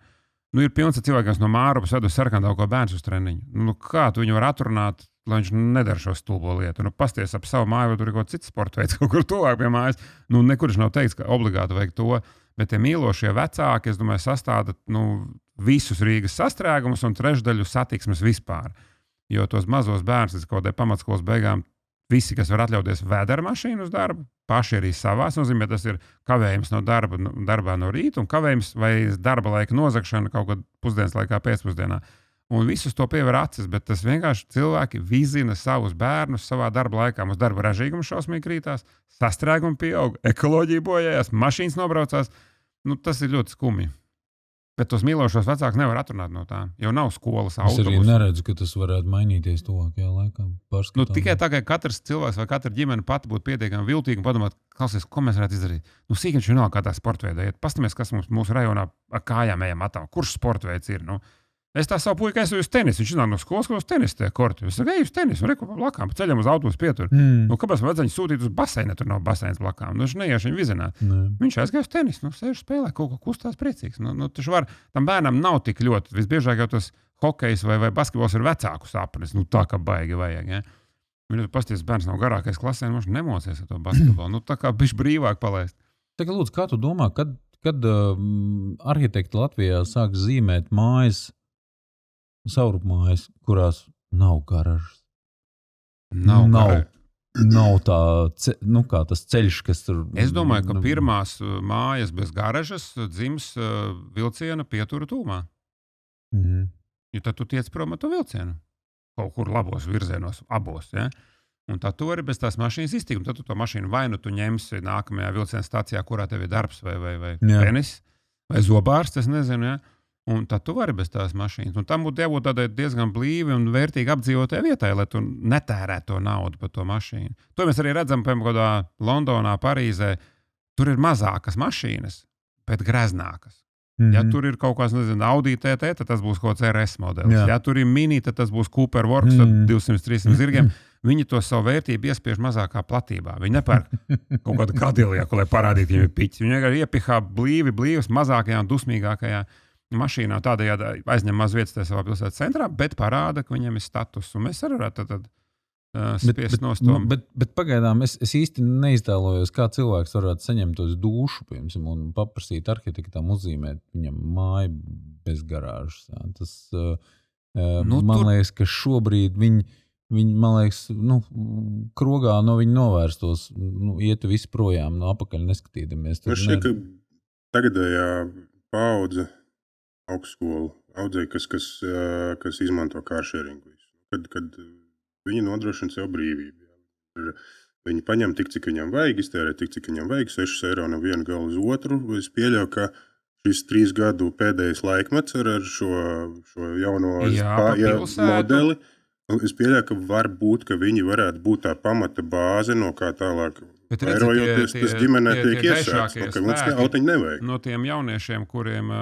Speaker 2: Ir pilns ar cilvēkiem, kas no Mārupas ved uz Sarkandauko bērns uz treniņu. Kā tu viņu var atrunāt, lai viņš nedara šo stulbo lietu? Pasties ap savu māju, vai tur ir kaut cits sporta veids, kaut kur tuvāk pie mājas. Nekur viņš nav teicis, ka obligāti vajag to. Bet tie mīlošie vecāki, es domāju, sastāda visus Rīgas sastrēgumus un trešdaļu satiksmes vispār. Jo tos mazos bērnus līdz kaut kādai pamatskolas beigām visi, kas var atļauties, ved ar mašīnu uz darbu, paši arī savās. Nozīmē, tas ir kavējums no darbā no rīta un kavējums vai darba laika nozagšana kaut kad pusdienas laikā pēcpusdienā. Un visus to piever acis, bet tas vienkārši cilvēki vizina savus bērnus savā darba laikā. Mums darba ražīgums šausmīgi krītās, sastrēgumi pieaug, ekoloģija bojājās, mašīnas nobraucās. Tas ir ļoti skumji. Bet tos mīlošos vecākus nevar atrunāt no tā, jo nav skolas autobusu.
Speaker 1: Es arī neredzu, ka tas varētu mainīties tuvākajā laikā.
Speaker 2: Tikai tā, ka katrs cilvēks vai katra ģimene pati būtu pietiekami viltīga un padomāt, klausies, ko mēs varētu izdarīt. Sīkums jau nav kā tā sporta veidā. Pastamies, kas mūsu rajonā ar kājām ejam attālu. Kurš sporta veids ir? Es tā savu puiku aizsūju uz tenisu. Viņš nāk no skolas, ko uz tenisu tie korti. Es saku, ej uz tenisu, un reku blakām, pa ceļam uz autobusu pieturu. Kāpēc man vajadzēja sūtīt uz baseinu, tur nav baseins blakām? Viņš neiešu viņu vizināt. Viņš aizgāja uz tenisu, sēž spēlē, kaut ko kustās priecīgs. Tam bērnam nav tik ļoti. Visbiežāk jau tas hokejs vai basketbols ir vecāku sapnis. Tā kā baigi vajag. Ja? Viņš pasties, bērns nav garākais klasē, viņš nemocies ar to basketbolu. Tā kā bišķi brīvāk palaist.
Speaker 1: Tagad, lūdzu, kā tu domā, kad arhitekti Latvijā sāk zīmēt mājas, saurupmājas, kurās nav garažas. Nav tā, kā tas ceļš, kas tur...
Speaker 2: Es domāju, ka pirmās mājas bez garažas dzims vilciena pietura tūmā. Jo tad tu tiec prom ar to vilcienu. kaut kur labos virzienos, abos. Ja? Un tad tu vari bez tās mašīnas iztikt, un tad tu to mašīnu vai nu tu ņemsi nākamajā vilciena stācijā, kurā tev ir darbs vai tenis, vai zobārsts, es nezinu, ja? Un tad tu vari bez tās mašīnas. Un tam būtu jābūt tādai diezgan blīvi un vērtīgi apdzīvotai vietai, lai tu netērētu to naudu par to mašīnu. To mēs arī redzam, piemēram, Londonā, Parīzē. Tur ir mazākas mašīnas, bet greznākas. Ja tur ir kaut kāds, nezinu, Audi TT, tad tas būs kaut kāds RS modelis. Ja tur ir Mini, tad tas būs Cooper Works ar 200-300 zirgiem. Viņi to savu vērtību iespiež mazākā platībā. Viņi nepērk kaut kādu kadilieku, lai parādītu, viņiem ir piķis. Viņi vienkārši iepihā blīvas, mazākajā un dusmīgākajā mašīnā. Tādējādi aizņem maz vietas tajā savā pilsētas centrā, bet parāda, ka viņiem ir status. Un mēs arī varētu tad spiest nost to.
Speaker 1: Bet pagaidām es īsti neiztēlojos, kā cilvēks varētu saņemt tos dūšu, piemēram, un paprasīt arhitektam uzzīmēt viņam māju bez garāžas. Ja. Tas, man liekas, ka šobrīd viņi, man liekas, krogā no viņa novērstos, ietu visi projām, no apakaļ neskatīdamies.
Speaker 3: Šķiet, ka tagadējā paudze augstskolu audzēja, kas izmanto kāršēringu. Kad viņi nodrošina sev brīvību. Viņi paņem tik, cik viņam vajag, iztērē tik, cik viņam vajag, 6 eiro no vienu galu uz otru. Es pieļauju, ka šis 3 gadu pēdējais laikmets ar šo jauno modeli. Es pieļauju, ka var būt, ka viņi varētu būt tā pamata bāze, no kā tālāk vairojoties, tas ģimenē tiek iesāks, ka mums autiņi nevajag.
Speaker 2: No tiem jauniešiem, kuriem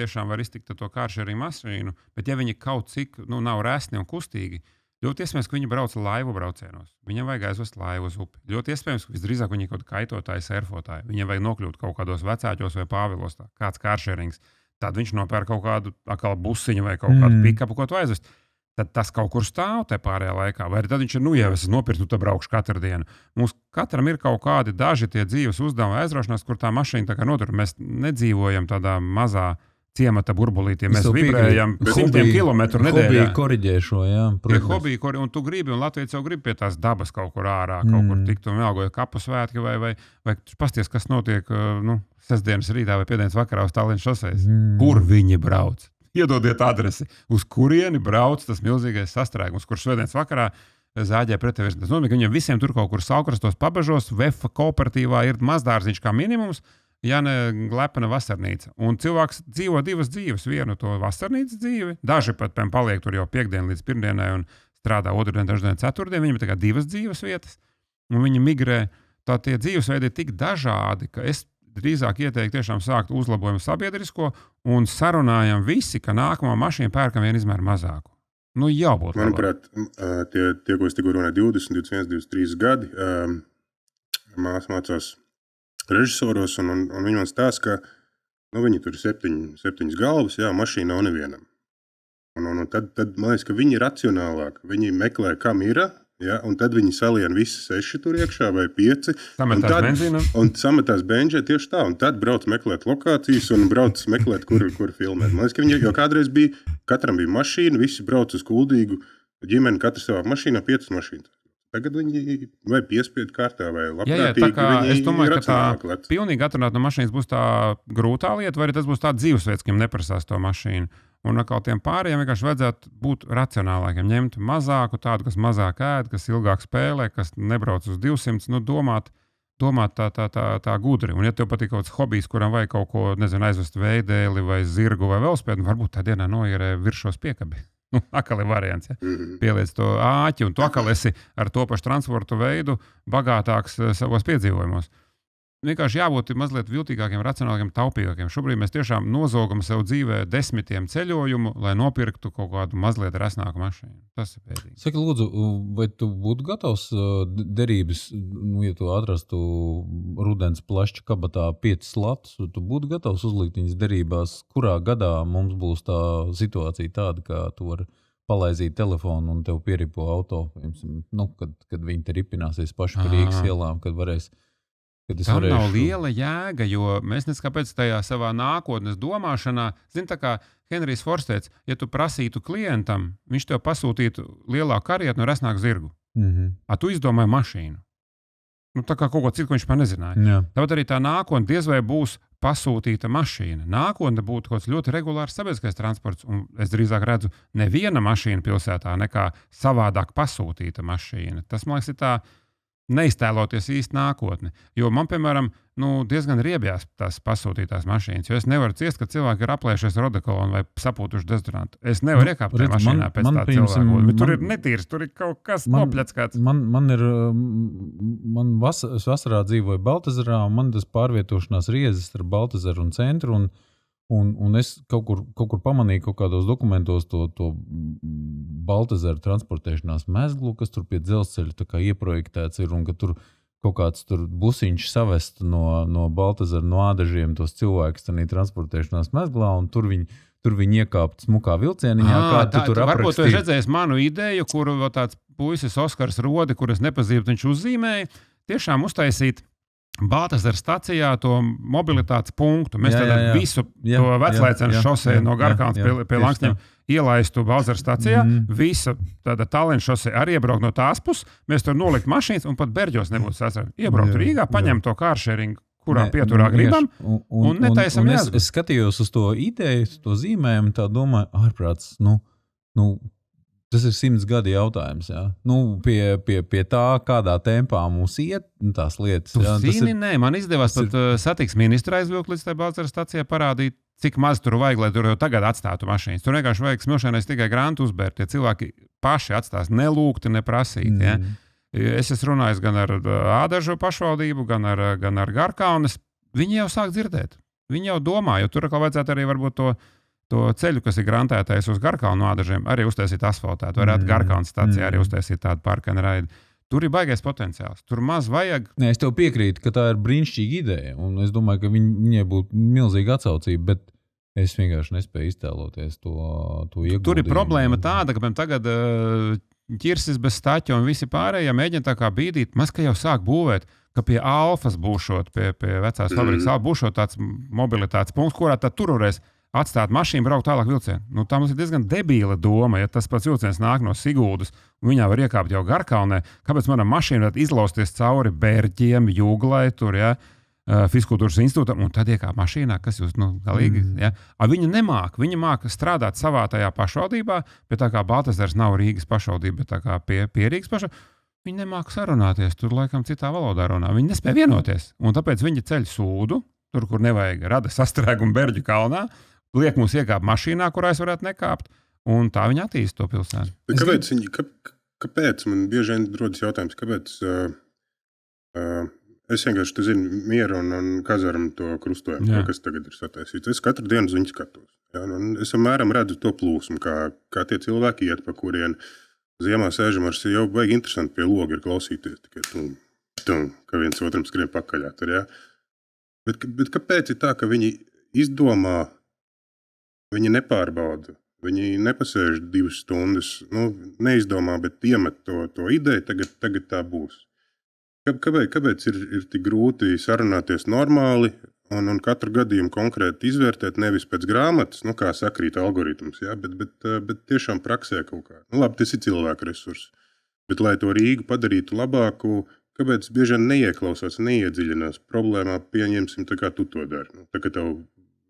Speaker 2: tiešām var iztikt to kāršēringu mašīnu, bet ja viņi kaut cik nav resni un kustīgi, ļoti iespējams, ka viņi brauc laivu braucienos. Viņam vajag aizvest laivu uz upi. Ļoti iespējams, ka visdrīzāk viņi ir kaut kaitotāji, surfotāji. Viņam vajag nokļūt kaut kādos vecāķos vai pāvilos, kāds kāršērings. Tad viņš nopēr kaut kādu atkal busiņu vai kaut kādu pikapu, ko tu aizvest. Tad tas kaut kur stāv te pārējā laikā. Vai tad viņš ir, jau es nopirktu, tad braukšu katru dienu. Mums katram ir kaut kādi daži tie dzīves uzdevumi aizraušanās, kur tā mašīna tā kā notur. Mēs nedzīvojam tādā mazā ciemata burbulītī. Mēs vibrējam 100 kilometru nedēļā.
Speaker 1: Hobiju koriģē šo, jā.
Speaker 2: Hobiju, un tu gribi, un Latvijas jau grib pie tās dabas kaut kur ārā, kaut kur tikt un vēlgoja kapu svētki, vai pasties, kas notiek, sestdienas rītā vai piedienas vakarā uz Tallinas šoseis. Kur viņi brauc? Iedodiet adresi, uz kurieni brauc tas milzīgais sastrēgums, kur svētdienas vakarā zāģē pretēvies. Tas nozīmē, ka viņiem visiem tur kaut kur Saukrastos pabežos, VEFA kooperatīvā ir mazdārziņš kā minimums, ja ne glepena vasarnīca. Un cilvēks dzīvo 2 dzīves, vienu to vasarnīcas dzīvi, daži pat paliek tur jau piekdien līdz pirmdienai un strādā otrdien, trešdien, ceturtdien, viņiem ir tā kā 2 dzīves vietas, un viņi migrē. Tā tie dzīvesveidi ir tik dažādi, ka es drīzāk ieteiktu tiešām sākt uzlabojumu sabiedrisko un sarunājam visi, ka nākamā mašīna pērkam vienu izmēru mazāku. Jābūt.
Speaker 3: Manuprāt, tie, ko es tikko runāju, 20, 21, 23 gadi, māsa mācās režisoros, un viņi man stāsta, ka viņi tur ir 7 galvas, mašīna nav nevienam. Un tad man liekas, ka viņi ir racionālāk. Viņi meklē, kam ir, un tad viņi salien visi 6 tur iekšā vai 5.
Speaker 2: Sametās benzīnu.
Speaker 3: Un sametās benžē tieši tā. Un tad brauc meklēt lokācijas un brauc meklēt, kur filmēt. Man liekas, ka viņi jau kādreiz bija, katram bija mašīna, visi brauc uz Kuldīgu ģimeni, katrs savā mašīnā 5 mašīnas. Tagad viņi vai piespiedu kārtā, vai labprātīgi.
Speaker 2: Es domāju, ka tā pilnīgi atrunāt no mašīnas būs tā grūtā lieta, vai arī tas būs tā dzīvesveids, kam neprasās to mašīnu. Un atkal tiem pārējiem vienkārši vajadzētu būt racionālākiem. Ņemt mazāku tādu, kas mazāk ēd, kas ilgāk spēlē, kas nebrauc uz 200, domāt tā gudri. Un ja tev patīk kaut kāds hobijs, kuram vajag kaut ko, aizvest veidēli vai zirgu vai velospēdu, varbūt tā dienā noierē viršos piekabi. Akal ir variants, ja? Pieliec to āķi, un tu akal esi ar to pašu transportu veidu bagātāks savos piedzīvojumos. Vienkārši jābūt mazliet viltīgākiem, racionālākiem, taupīgākiem. Šobrīd mēs tiešām nozogam sev dzīvē 10 ceļojumu, lai nopirktu kaut kādu mazliet resnāku mašīnu. Tas ir pēdīgi.
Speaker 1: Saki, lūdzu, vai tu būtu gatavs derības, ja tu atrastu rudens plašķa kabatā 5 slatus, tu būtu gatavs uzlikt viņas derībās, kurā gadā mums būs tā situācija tāda, ka tu vari palaizīt telefonu un tev pieripo auto, kad viņi te ripināsies paši par Rīgas ielām, kad varēs.
Speaker 2: Tam nav liela jēga, jo mēs kāpēc tajā savā nākotnes domāšanā, tā kā Henrijs Fords teica, ja tu prasītu klientam, viņš tev pasūtītu lielāku karietnu un resnāku zirgu. Tu izdomāji mašīnu. Tā kā kaut ko citu, ko viņš man nezināja.
Speaker 1: Jā.
Speaker 2: Tāpat arī tā nākotne diez vai būs pasūtīta mašīna. Nākotne būtu kaut kāds ļoti regulārs sabiedriskais transports, un es drīzāk redzu neviena mašīna pilsētā nekā savādāk pasūtīta mašīna. Tas, man liekas, ir tā neiztēloties īsti nākotni. Jo man, piemēram, diezgan riebjās tās pasūtītās mašīnas, jo es nevaru ciest, ka cilvēki ir aplējušies rodekolonu vai sapūtuši dezodorantu. Es nevaru iekāpt tajā mašīnā pēc tā cilvēku. Tur ir netīrs, tur ir kaut kas nopļats kāds.
Speaker 1: Es vasarā dzīvoju Baltazarā, un man tas pārvietošanās riezes ar Baltazaru un centru, un es kaut kur pamanīju kaut kādos dokumentos to Baltazaru transportēšanās mezglu, kas tur pie dzelzceļa tā kā ieprojektēts ir, un ka tur kaut kāds tur busiņš savest no Baltazaru, no ādažiem tos cilvēkus tādā transportēšanās mezglā, un tur viņi iekāpt smukā vilcieniņā, kā tu tur aprakstīji.
Speaker 2: Varbūt tu esi redzējis manu ideju, kuru tāds puisis Oskars Rodi, kuras nepazīstu, viņš uzzīmēja, tiešām uztaisīt Baltazaru stacijā to mobilitātes punktu. Mēs visu to veclaicenu šoseju no Garkalnas pie Lankšņiem ielaistu Baltazaru stacijā, visu tāda Tallinas šoseju arī iebraukt no tās puses, mēs tur nolikt mašīnas un pat Berģos nebūtu sasarīt. Iebraukt Rīgā, paņemt to kāršēringu, kurā pieturā gribam, un netaisam jāsaka.
Speaker 1: Es skatījos uz to ideju, to zīmējumu, tā domāju, ārprāts, tas ir 100 gadu jautājums. Ja? Pie tā, kādā tempā mums iet tās lietas.
Speaker 2: Nē, man izdevās pat satiks ministru aizvilkt līdz tai Baltazaru stacijai parādīt, cik maz tur vajag, lai tur jau tagad atstātu mašīnas. Tur vienkārši vajag smilšainais tikai grantu uzbērt. Tie cilvēki paši atstās nelūgti, neprasīti. Ja? Es esmu runājis gan ar Ādažu pašvaldību, gan ar Garkalnes. Viņi jau sāk dzirdēt. Viņi jau domā, jo tur kā vajadzētu arī varbūt to ceļu, kas ir grantētais uz Garkalnu Ādažiem, arī uztaisīt asfaltētu. Varētu Garkalnas stācijā arī uztaisīt tādu parkanu raidi. Tur ir baigais potenciāls. Tur maz vajag.
Speaker 1: Nē, es tev piekrītu, ka tā ir brīnišķīga ideja, un es domāju, ka viņai būtu milzīga atsaucība, bet es vienkārši nespēju iztēloties to ieguldījumu.
Speaker 2: Tur ir problēma tāda, ka tagad ķirsis bez staķa un visi pārējie mēģina tā kā bīdīt, maz ka jau sāk būvēt, ka pie Alfas būšot, pie vecās fabrikas būšot tāds mobilitātes punkts, kurā tad tur varēs atstāt mašīnu, braukt tālāk vilcienu. Tā mums ir diezgan debīla doma, ja tas pats vilciens nāk no Siguldas, un viņā var iekāpt jau Garkalnē, kāpēc manam mašīna varētu izlausties cauri Bērģiem, Jūglai, tur, ja, Fiskultūras institūtam, un tad iekāp mašīnā, kas jūs, galīgi, ja. Viņi nemāk, viņi māk strādāt savā tajā pašvaldībā, bet tā kā Baltazars nav Rīgas pašvaldība, bet tā kā pie Rīgas pašvaldība, viņi nemāk sarunāties, tur laikam citā valodā runā, viņi nespēja vienoties, un tāpēc viņi ceļ sūdu, tur, kur nevajag rada sastrēgumu Berģu kalnā, liek mums iekāpt mašīnā, kurā es varētu nekāpt, un tā viņa attīst to pilsētu.
Speaker 3: Kāpēc man bieži vien rodas jautājums, kāpēc es vienkārši, tu zini, Mieru un Kazaram to krustojumu, kas tagad ir sataisīts. Es katru dienu ziņu skatos. Ja, es apmēram redzu to plūsmu, kā tie cilvēki iet, pa kurien ziemā sēžam ar jau baigi interesanti pie loga ir klausīties, tikai ka viens otram skrien pakaļā tur, ja. Bet kāpēc ir tā, ka viņi izdomā, viņi nepārbauda, viņi nepasēž 2 stundas, neizdomā, bet iemet to ideju, tagad tā būs. Kāpēc ir tik grūti sarunāties normāli un katru gadījumu konkrēti izvērtēt, nevis pēc grāmatas, kā sakrīt algoritms, ja, bet tiešām praksē kaut kā. Labi, tas ir cilvēku resursi, bet lai to Rīgu padarītu labāku, kāpēc bieži vien neieklausās, neiedziļinās problēmā, pieņemsim tā kā tu to dari. Tā kā tev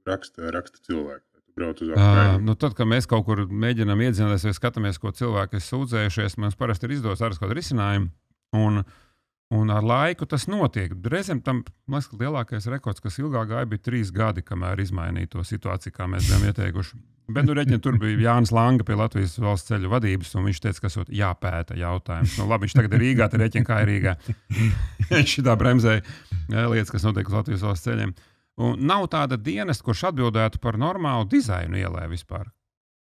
Speaker 3: raksta cilvēki.
Speaker 2: Tad, kad mēs kaut kur mēģinām iedzināties vai skatāmies, ko cilvēki ir sūdzējušies, mums parasti ir izdodas ar kādu risinājumu, un ar laiku tas notiek. Reizēm tam, man liekas, lielākais rekords, kas ilgāk gāja, bija 3 gadi, kamēr izmainīja to situāciju, kā mēs bijām ieteikuši. Bet, reķiņa, tur bija Jānis Langa pie Latvijas valsts ceļu vadības, un viņš teica, ka jāpēta jautājums. Labi, viņš tagad ir Rīgā, tad reķiņa, kā ir Rīgā. Viņš šitā bremzēja lietas, kas notiek uz Latvijas valsts ceļiem. Un nav tāda dienesta, kurš atbildētu par normālu dizainu ielē vispār.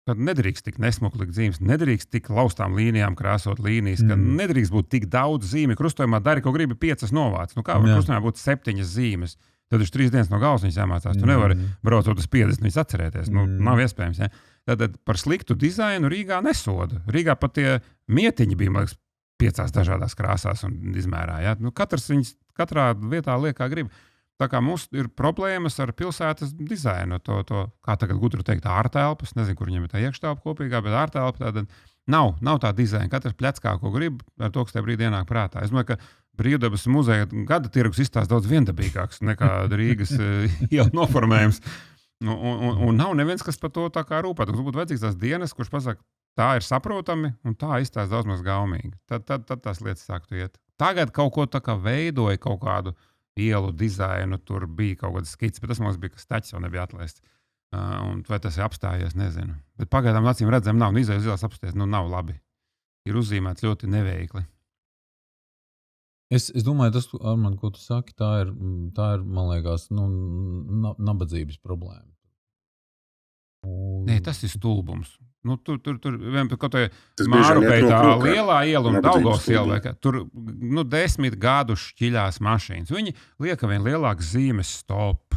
Speaker 2: Kad nedrīkst tik nesmuklīgi zīmes, nedrīkst tik laustām līnijām krāsot līnijas, kad nedrīkst būt tik daudz zīmju. Krustojumā dari, ko gribi 5 novāc. Kā var krustojumā būt 7 zīmes? Tad viņš 3 dienas no galvas viņas jāmācās. Tu nevari braucot uz 50 viņas atcerēties. Nav iespējams. Ja? Tad par sliktu dizainu Rīgā nesoda. Rīgā pat tie mietiņi bija, man liekas, 5 dažādās krāsās un izmērā. Ja? Katrs viņas katrā vietā liek, kā grib. Tā kā mums ir problēmas ar pilsētas dizainu, kā tagad gudri teikt, ārtelpas, nezinu, kur viņam ir tā iekštelpa kopīgā, bet ārtelpa tāda Nav tā dizaina. Katrs pleckā, ko grib, ar to, kas tajā brīdī ienāk prātā. Es domāju, ka Brīvdabas muzeja gada tirgus izstāsta daudz viendabīgāks nekā Rīgas ielu noformējums. Un nav neviens, kas par to tā kā rūpēt. Mums būtu vajadzīgs tās dienas, kurš pasaka, tā ir saprotami un tā izstāsta daudz maz gaumīgi. Tad tās lietas sāktu iet. Tagad kaut ko tā kā veidoja kaut kādu ielu dizainu, tur bija kaut kāda skica, bet tas mums bija, ka staķis jau nebija atlaists. Un vai tas ir apstājies, nezinu. Bet pagaidām acīm redzam, nav izējas zilās apstāties, nav labi. Ir uzzīmēts ļoti neveikli.
Speaker 1: Es domāju, tas, Armand, ko tu saki, tā ir man liekas, nabadzības problēma.
Speaker 2: Nē, tas ir stulbums. Tur kaut kā Mārupeitā lielā iela un Daugavas iela. Tur 10 gadu šķiļās mašīnas. Viņi lieka vien lielāks zīmes stop,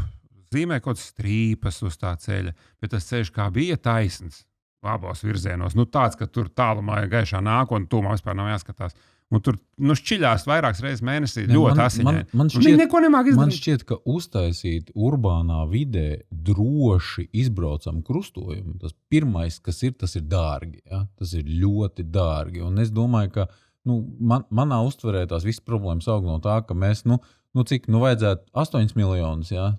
Speaker 2: zīmē kaut strīpas uz tā ceļa, bet tas ceļš kā bija taisns abos virzienos. Tāds, ka tur tālumā ir gaišā nākotne, tūmā vispār nav jāskatās. Un tur šķiļās vairākas reizes mēnesī ļoti asiņai. Viņi neko nemāk izdarīt.
Speaker 1: Man šķiet, ka uztaisīt urbānā vidē droši izbraucam krustojumu, tas pirmais, kas ir, tas ir dārgi. Ja? Tas ir ļoti dārgi. Un es domāju, ka manā uztverē tās visas problēmas aug no tā, ka mēs, vajadzētu 8 miljonus, ja,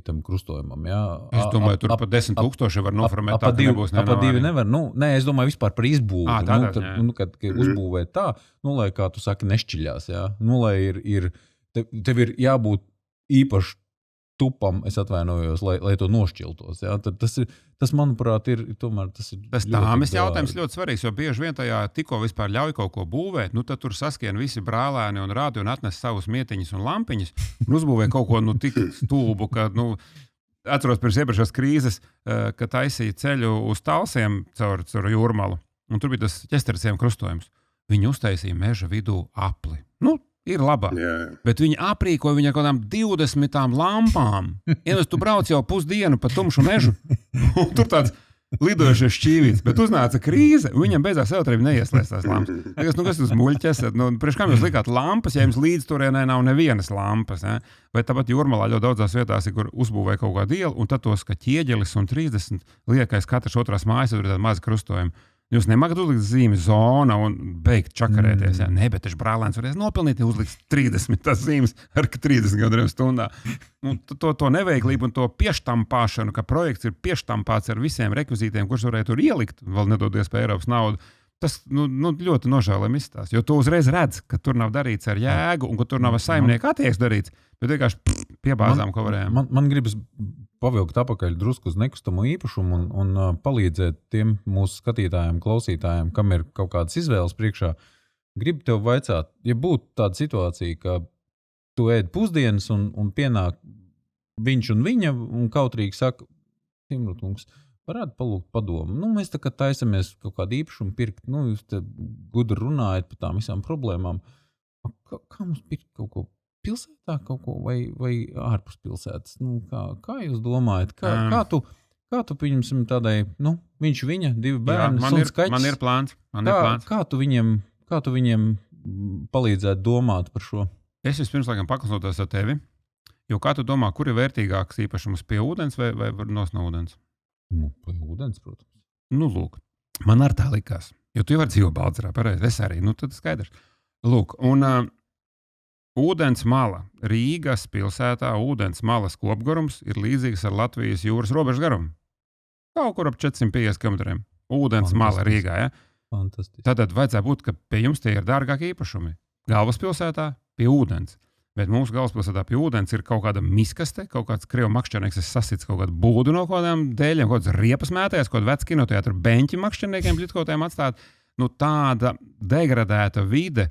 Speaker 1: tam krustojumam, ja.
Speaker 2: Es domāju, tur pa 10 000 var noformēt tā, ka nebūs
Speaker 1: divi nevar. Es domāju vispār par izbūvi. Kad uzbūvē tā, lai kā tu saki, nešķiļās, ja. Lai tev ir jābūt īpaši tupam, es atvainojos, lai to nošķiltos. Ja? Tas, manuprāt, ir tomēr tas ir
Speaker 2: tas tāmis jautājums ļoti svarīgs, jo bieži vien tajā tikko vispār ļauj kaut ko būvēt, tad tur saskiem visi brālēni un rādi un atnes savus mietiņus un lampiņus un uzbūvē kaut ko tik stulbu, ka, atceros pirms iepriekšējās krīzes, ka taisīja ceļu uz Talsiem caur Jūrmalu, un tur bija tas ķesterciem krustojums. Viņi uztaisīja meža vidū apli. Ir labā, bet viņi aprīkoja viņu ar kādām 20 lampām. Tu brauc jau pusdienu pa tumšu mežu, un tur tāds lidojušas šķīvīts, bet uznāca krīze, un viņam beidzās elektrība neieslēdz tās lampas. Kas jūs muļķes? Priekš kā jūs likāt lampas, ja jums līdz turienē nav nevienas lampas? Ja? Vai tāpat Jūrmalā ļoti daudzās vietās, kur uzbūvēja kaut kādu ielu, un tad tos, ka ķieģelis un 30 liekais katras otrās mājas, tur ir tādi mazi krustojumi. Jūs nemākat uzlikt zīmi zona un beigt čakarēties. Ja? Nē, bet taču brālēns varēs nopelnīt, ja uzliks 30 tās zīmes ar 30 gadiem stundā. To neveiklību un to pieštampāšanu, ka projekts ir pieštampāts ar visiem rekvizītiem, kurš varēja tur ielikt, vēl nedodies pie Eiropas naudu, tas ļoti nožēlami izstāsta. Jo tu uzreiz redz, ka tur nav darīts ar jēgu un ka tur nav saimnieka attieksme darīts, bet vienkārši piebāzām, ko varējām.
Speaker 1: Man gribas pavilkt apakaļ drusku uz nekustamo īpašumu un palīdzēt tiem mūsu skatītājiem, klausītājiem, kam ir kaut kādas izvēles priekšā. Gribu tev vaicāt, ja būtu tāda situācija, ka tu ēd pusdienas un pienāk viņš un viņa un kautrīgi saka, Timrutungs, varētu palūgt padomu. Mēs tā kā taisamies kaut kādu īpašumu pirkt, jūs te gudri runājat par tām visām problēmām. Kā mums pirkt kaut ko pilsētā kaut ko vai ārpus pilsētas? Kā jūs domājat? Kā tu pieņemsim tādai, viņš viņa, 2 bērni, suns kaķis?
Speaker 2: Man ir plāns.
Speaker 1: Kā tu viņiem palīdzētu domāt par šo?
Speaker 2: Es vispirms laikam pakonsultēs ar tevi, jo kā tu domā, kur ir vērtīgāks īpašums pie ūdens vai nos no ūdens?
Speaker 1: Pie ūdens, protams.
Speaker 2: Lūk, man ar tā likās, jo tu jau vari dzīvo Baldzerā, pareizi, es arī, tad skaidrs. Lūk, un ūdens mala, Rīgas pilsētā ūdens malas kopgarums ir līdzīgs ar Latvijas jūras robežas garumu. Kaut kur ap 450 km. Ūdens mala Rīgā, ja?
Speaker 1: Fantastiski.
Speaker 2: Tātad vajadzētu būt, ka pie jums tie ir dārgāki īpašumi. Galvaspilsētā pie ūdens. Bet mūsu galvaspilsētā pie ūdens ir kaut kāda miskaste, kaut kāds krievu makšķernieks, kas sasits kaut kādu būdu no kādām dēļiem, kaut kāds riepas mētējas, kaut kādu vecu kinoteātru beņķi makšķerniekiem ģitkotēm atstāt. Tāda degradēta vide,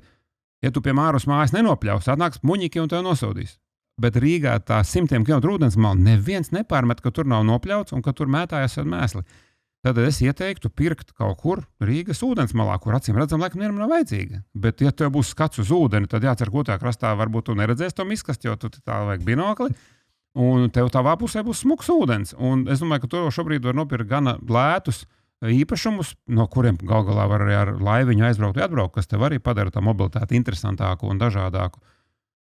Speaker 2: ja tu pie Mārus mājas nenopļaus, atnāks muņiki un tev nosodīs. Bet Rīgā tā 100 km ūdens mala neviens nepārmet, ka tur nav nopļauts un ka tur mētājas ar mēsli. Tad es ieteiktu pirkt kaut kur Rīgas ūdens malā, kur acīm redzam, laikam nevienam nav vajadzīga. Bet, ja tev būs skats uz ūdeni, tad jācer, ko tajā krastā varbūt tu neredzēsi to miskasti, jo tu tā vajag binokli. Un tev tavā pusē būs smuks ūdens. Un es domāju, ka tu šobrīd var nopirkt gana lētus īpašumus, no kuriem gal galā var arī ar laiviņu aizbraukt vai atbraukt, kas tev arī padara tā mobilitāti interesantāku un dažādāku.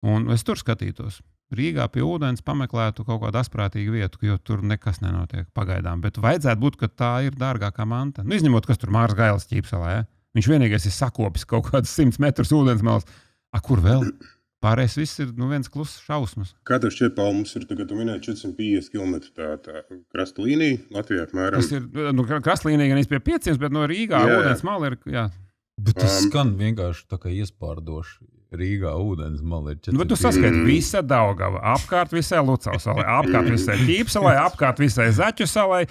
Speaker 2: Un es tur skatītos. Rīgā pie ūdens pameklētu kaut kādu asprātīgu vietu, jo tur nekas nenotiek pagaidām. Bet vajadzētu būt, ka tā ir dārgākā manta. Nu, izņemot, kas tur Mārs Gailis Ķīpselē. Ja? Viņš vienīgais ir sakopis kaut kādus 100 metrus ūdensmalas. Kur vēl? Pārējais viss ir viens kluss šausmas.
Speaker 3: Kā tev šķiet, Paul, mums ir tagad, tu minēji 450 km tā krasta līnija Latvijā apmēram?
Speaker 2: Tas ir, krasta līnija gan pie 500, bet no Rīgā ūdensmala ir, jā.
Speaker 1: Bet tas skan vienkārši tā kā iespārdoši. Rīgā ūdens mala ir 4.
Speaker 2: Bet tu saskaiti visa Daugava, apkārt visai Lucavsalai, apkārt visai Ķīpselai, apkārt visai Zaķu salai,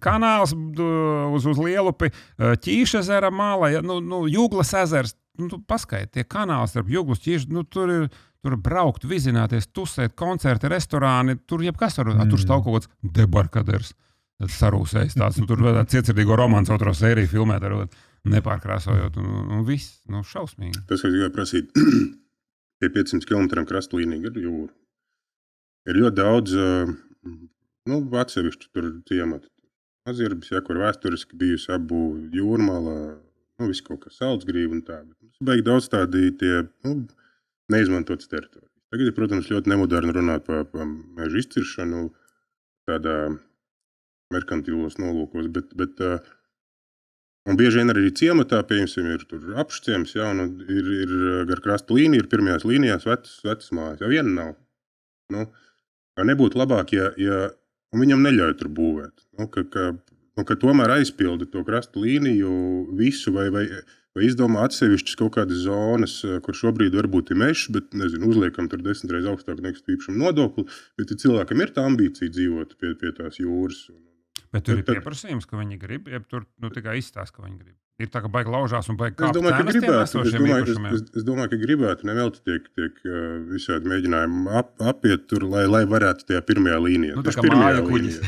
Speaker 2: kanāls uz Lielupi, Ķīšezera mala, Jūglas ezers. Tu paskaiti, tie kanāli starp Jūglas Ķīšu, tur braukt, vizināties, tusēt, koncerti, restorāni, tur jebkas var, tur stāv kaut kāds debarkaders, sarūsējis tāds, tur vēl cietsirdīgo romāns 2. sēriju filmēt ar nepārkrāsojot, un viss, šausmīgi.
Speaker 3: Tas, ko es gribēju prasīt, pie 500 km krasta līnija ir jūra. Ir ļoti daudz, atsevišķi tur ciemati. Azirbis, kur vēsturiski bijusi abu jūrmala, viss kaut kā saldsgrība un tā. Bet mums beig daudz tādi tie, neizmantotas teritorijas. Tagad ir, protams, ļoti nemoderni runāt par mežu izciršanu tādā merkantīlos nolūkos, bet un bieži vien arī ciematā, pieņemsim, ir tur apšciems, ja, un ir gar krasta līnija, ir pirmajās līnijās vecas mājas. Ja viena nav. Nebūtu labāk, ja viņam neļauj tur būvēt. Ka tomēr aizpilda to krasta līniju visu vai izdomā atsevišķas kaut kādas zonas, kur šobrīd varbūt ir mežs, bet, uzliekam tur 10 reizes augstāku nekstu īpašumu nodokli, bet cilvēkam ir tā ambīcija dzīvot pie tās jūras.
Speaker 2: Bet tur ir pieprasījums, ka viņi grib, ja tur tikai izstāst, ka viņi grib. Ir tā, ka baigi laužās un baigi kāpt cenas tiem esošiem īpašumiem.
Speaker 3: Es domāju, ka gribētu, nevelti tiek visādi mēģinājumi apiet tur, lai varētu tajā pirmajā līnijā.
Speaker 2: Tā kā māja kuģis.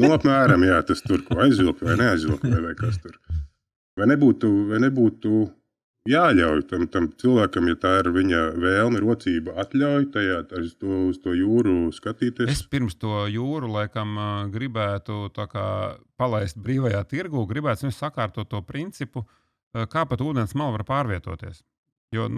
Speaker 3: Apmēram, jā, tas tur, ko aizvilk vai neaizvilk vai kas tur. Vai nebūtu jāļauj tam cilvēkam, ja tā ir viņa vēlme, rocība, atļauj tajā uz to jūru skatīties?
Speaker 2: Es pirms to jūru, laikam, gribētu tā kā palaist brīvajā tirgu, gribētu sakārtot to principu, kā pat ūdens mala var pārvietoties. Jo,